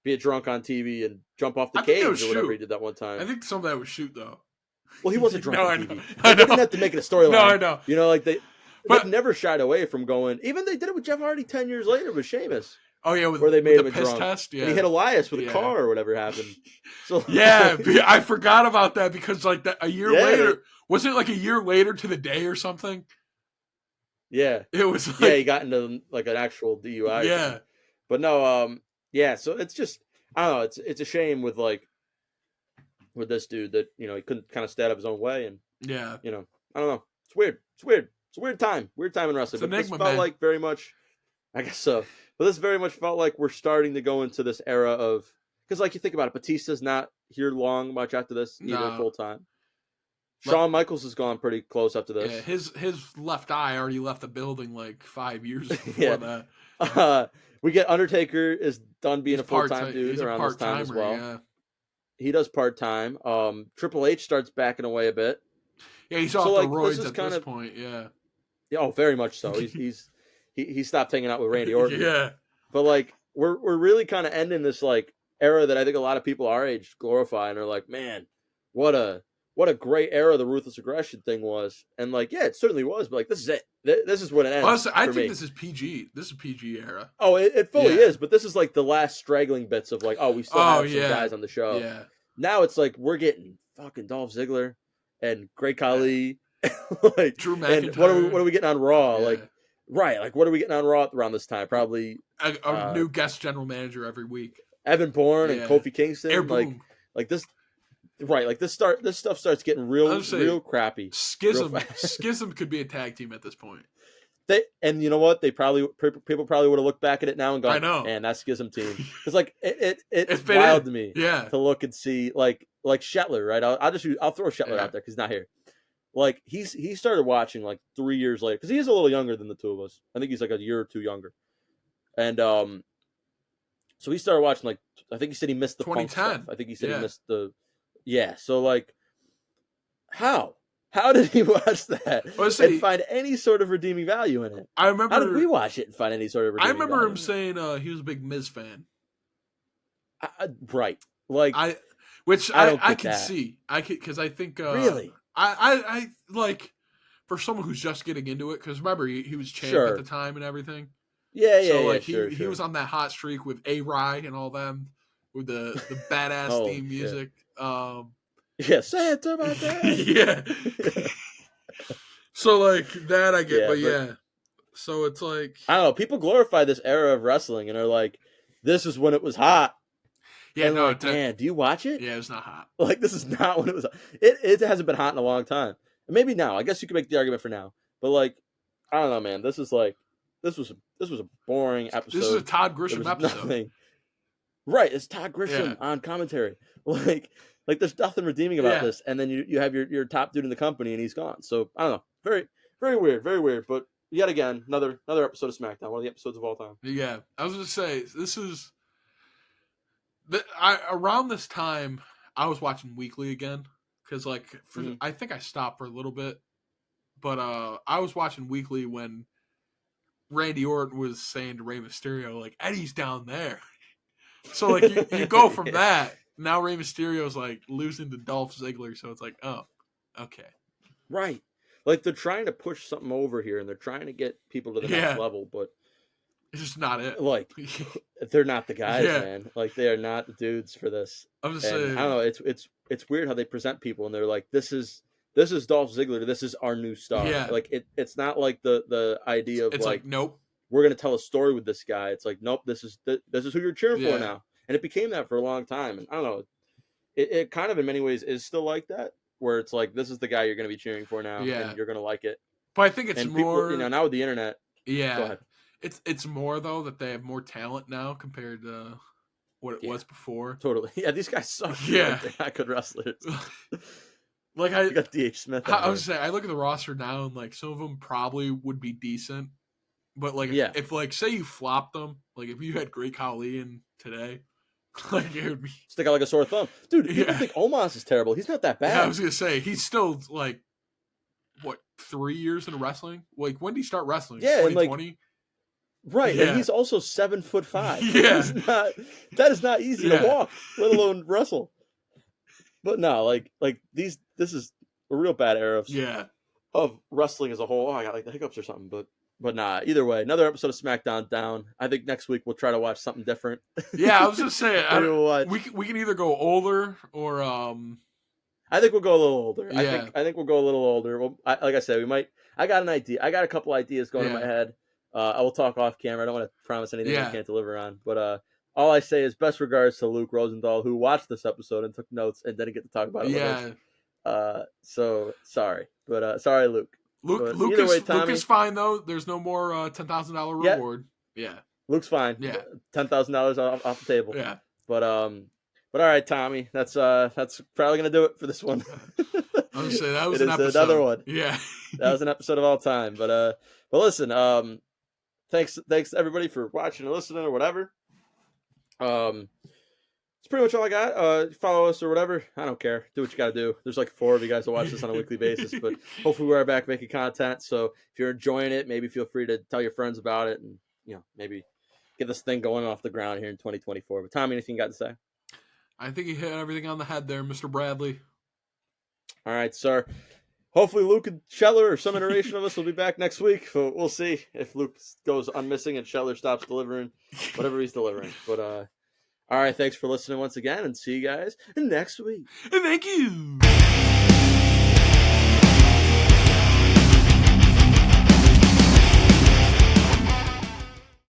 be a drunk on TV and jump off the cage or whatever he did that one time. I think some of that was shoot though. Well, he wasn't drunk on TV. I know. They didn't have to make it a storyline. No, I know. Like they never shied away from going. Even they did it with Jeff Hardy 10 years later with Sheamus. Oh yeah, where they made him the piss drunk. test. Yeah, and he hit Elias with a car or whatever happened. So yeah, I forgot about that because like that a year later, wasn't it like a year later to the day or something? Yeah, it was. Like, he got into like an actual DUI. Yeah, but no, yeah. So it's just I don't know. It's a shame with this dude that he couldn't kind of stay out of his own way and I don't know. It's weird. It's a weird time. Weird time in wrestling. But this felt like very much. I guess so. But this very much felt like we're starting to go into this era of because, like, you think about it, Batista's not here long much after this either full time. Shawn Michaels has gone pretty close up to this. Yeah, his left eye already left the building like 5 years before that. We get Undertaker is done being a full time dude around this time as well. Yeah. He does part time. Triple H starts backing away a bit. Yeah, he's off the roids at this point. Yeah. Yeah. Oh, very much so. He stopped hanging out with Randy Orton. Yeah. But like we're really kind of ending this like era that I think a lot of people our age glorify and are like, man, what a great era the Ruthless Aggression thing was. And like, yeah, it certainly was, but like this is it. This is when it ends. Honestly, I think this is PG. This is PG era. Oh, it fully is, but this is like the last straggling bits of like, we still have some guys on the show. Yeah. Now it's like we're getting fucking Dolph Ziggler and Great Khali, like Drew McIntyre. And what are we getting on Raw? Yeah. Like what are we getting on Raw around this time? Probably a new guest general manager every week. Evan Bourne and Kofi Kingston. Air like this. Right, like this stuff starts getting real crappy. Schism could be a tag team at this point. And you know what? People probably would have looked back at it now and gone, I know, man, that Schism team. It's like it's wild to me, to look and see like Shetler, right? I'll throw Shetler out there because he's not here. Like he started watching like 3 years later because he is a little younger than the two of us. I think he's like a year or two younger, and so he started watching like I think he said he missed the 2010. Punk stuff. I think he said he missed the. Yeah, so like, how did he watch that and find any sort of redeeming value in it? I remember. How did we watch it and find any sort of redeeming value? I remember him saying he was a big Miz fan. Right, like I can see. Because I think really I like for someone who's just getting into it. Because remember he was champ at the time and everything. Yeah. So like he was on that hot streak with A-Rye and all them with the badass theme music. Santa my dad. So like that I get, but so it's like I don't know. People glorify this era of wrestling and are like, "This is when it was hot." Yeah, and like, man, do you watch it? Yeah, it's not hot. Like this is not when it was. It hasn't been hot in a long time. And maybe now. I guess you could make the argument for now. But like, I don't know, man. This was a boring episode. This is a Todd Grisham episode. Nothing. Right, it's Todd Grisham on commentary. Like there's nothing redeeming about this. And then you have your top dude in the company and he's gone. So I don't know. Very, very weird, very weird. But yet again, another episode of SmackDown, one of the episodes of all time. Yeah, I was gonna say this is. Around this time, I was watching Weekly again because, like, I think I stopped for a little bit, but I was watching Weekly when Randy Orton was saying to Rey Mysterio, like, Eddie's down there. So, like, you go from that. Now Rey Mysterio's, like, losing to Dolph Ziggler, so it's like, oh, okay. Right. Like, they're trying to push something over here, and they're trying to get people to the next level, but it's just not it. Like, they're not the guys, man. Like, they are not the dudes for this. I'm just saying. I don't know. It's weird how they present people, and they're like, this is Dolph Ziggler. This is our new star. Yeah. Like, it's not like the idea of, it's like, nope. We're going to tell a story with this guy. It's like, nope, this is who you're cheering for now. And it became that for a long time. And I don't know. It kind of, in many ways, is still like that, where it's like, this is the guy you're going to be cheering for now, and you're going to like it. But I think it's more... People, now with the internet... Yeah. Go ahead. It's more, though, that they have more talent now compared to what it was before. Totally. Yeah, these guys suck. Yeah. Like, they're not good wrestlers. Like, you got D.H. Smith. I was saying, I look at the roster now, and, like, some of them probably would be decent. But, like, if like, say you flopped them, like, if you had Great Khali in today, like, it would be... Stick out like a sore thumb. Dude, people think Omos is terrible. He's not that bad. Yeah, I was going to say, he's still, like, what, 3 years into wrestling? Like, when did he start wrestling? Yeah, 2020? Like, right, and he's also 7'5". Yeah. That is not easy to walk, let alone wrestle. But no, like this is a real bad era of wrestling as a whole. Oh, I got like the hiccups or something, but nah. Either way, another episode of SmackDown down. I think next week we'll try to watch something different. Yeah, I was just saying, we can either go older or I think we'll go a little older. Yeah. I think we'll go a little older. Well, like I said, we might. I got an idea. I got a couple ideas going in my head. I will talk off camera. I don't want to promise anything I can't deliver on. But all I say is best regards to Luke Rosendahl, who watched this episode and took notes and didn't get to talk about it with us. So sorry. But sorry, Luke. Luke is fine, though. There's no more $10,000 reward. Yeah. Luke's fine. Yeah. $10,000 off the table. Yeah. But all right, Tommy. That's probably gonna do it for this one. I was saying that was an episode. Another one. Yeah. That was an episode of all time. But listen, thanks everybody for watching or listening or whatever. It's pretty much all I got. Follow us or whatever. I don't care. Do what you got to do. There's like 4 of you guys that watch this on a weekly basis, but hopefully we are back making content. So if you're enjoying it, maybe feel free to tell your friends about it and, maybe get this thing going off the ground here in 2024. But Tommy, anything you got to say? I think you hit everything on the head there, Mr. Bradley. All right, sir. Hopefully Luke and Scheller or some iteration of us will be back next week. But we'll see if Luke goes unmissing and Scheller stops delivering whatever he's delivering. But all right, thanks for listening once again, and see you guys next week. Thank you.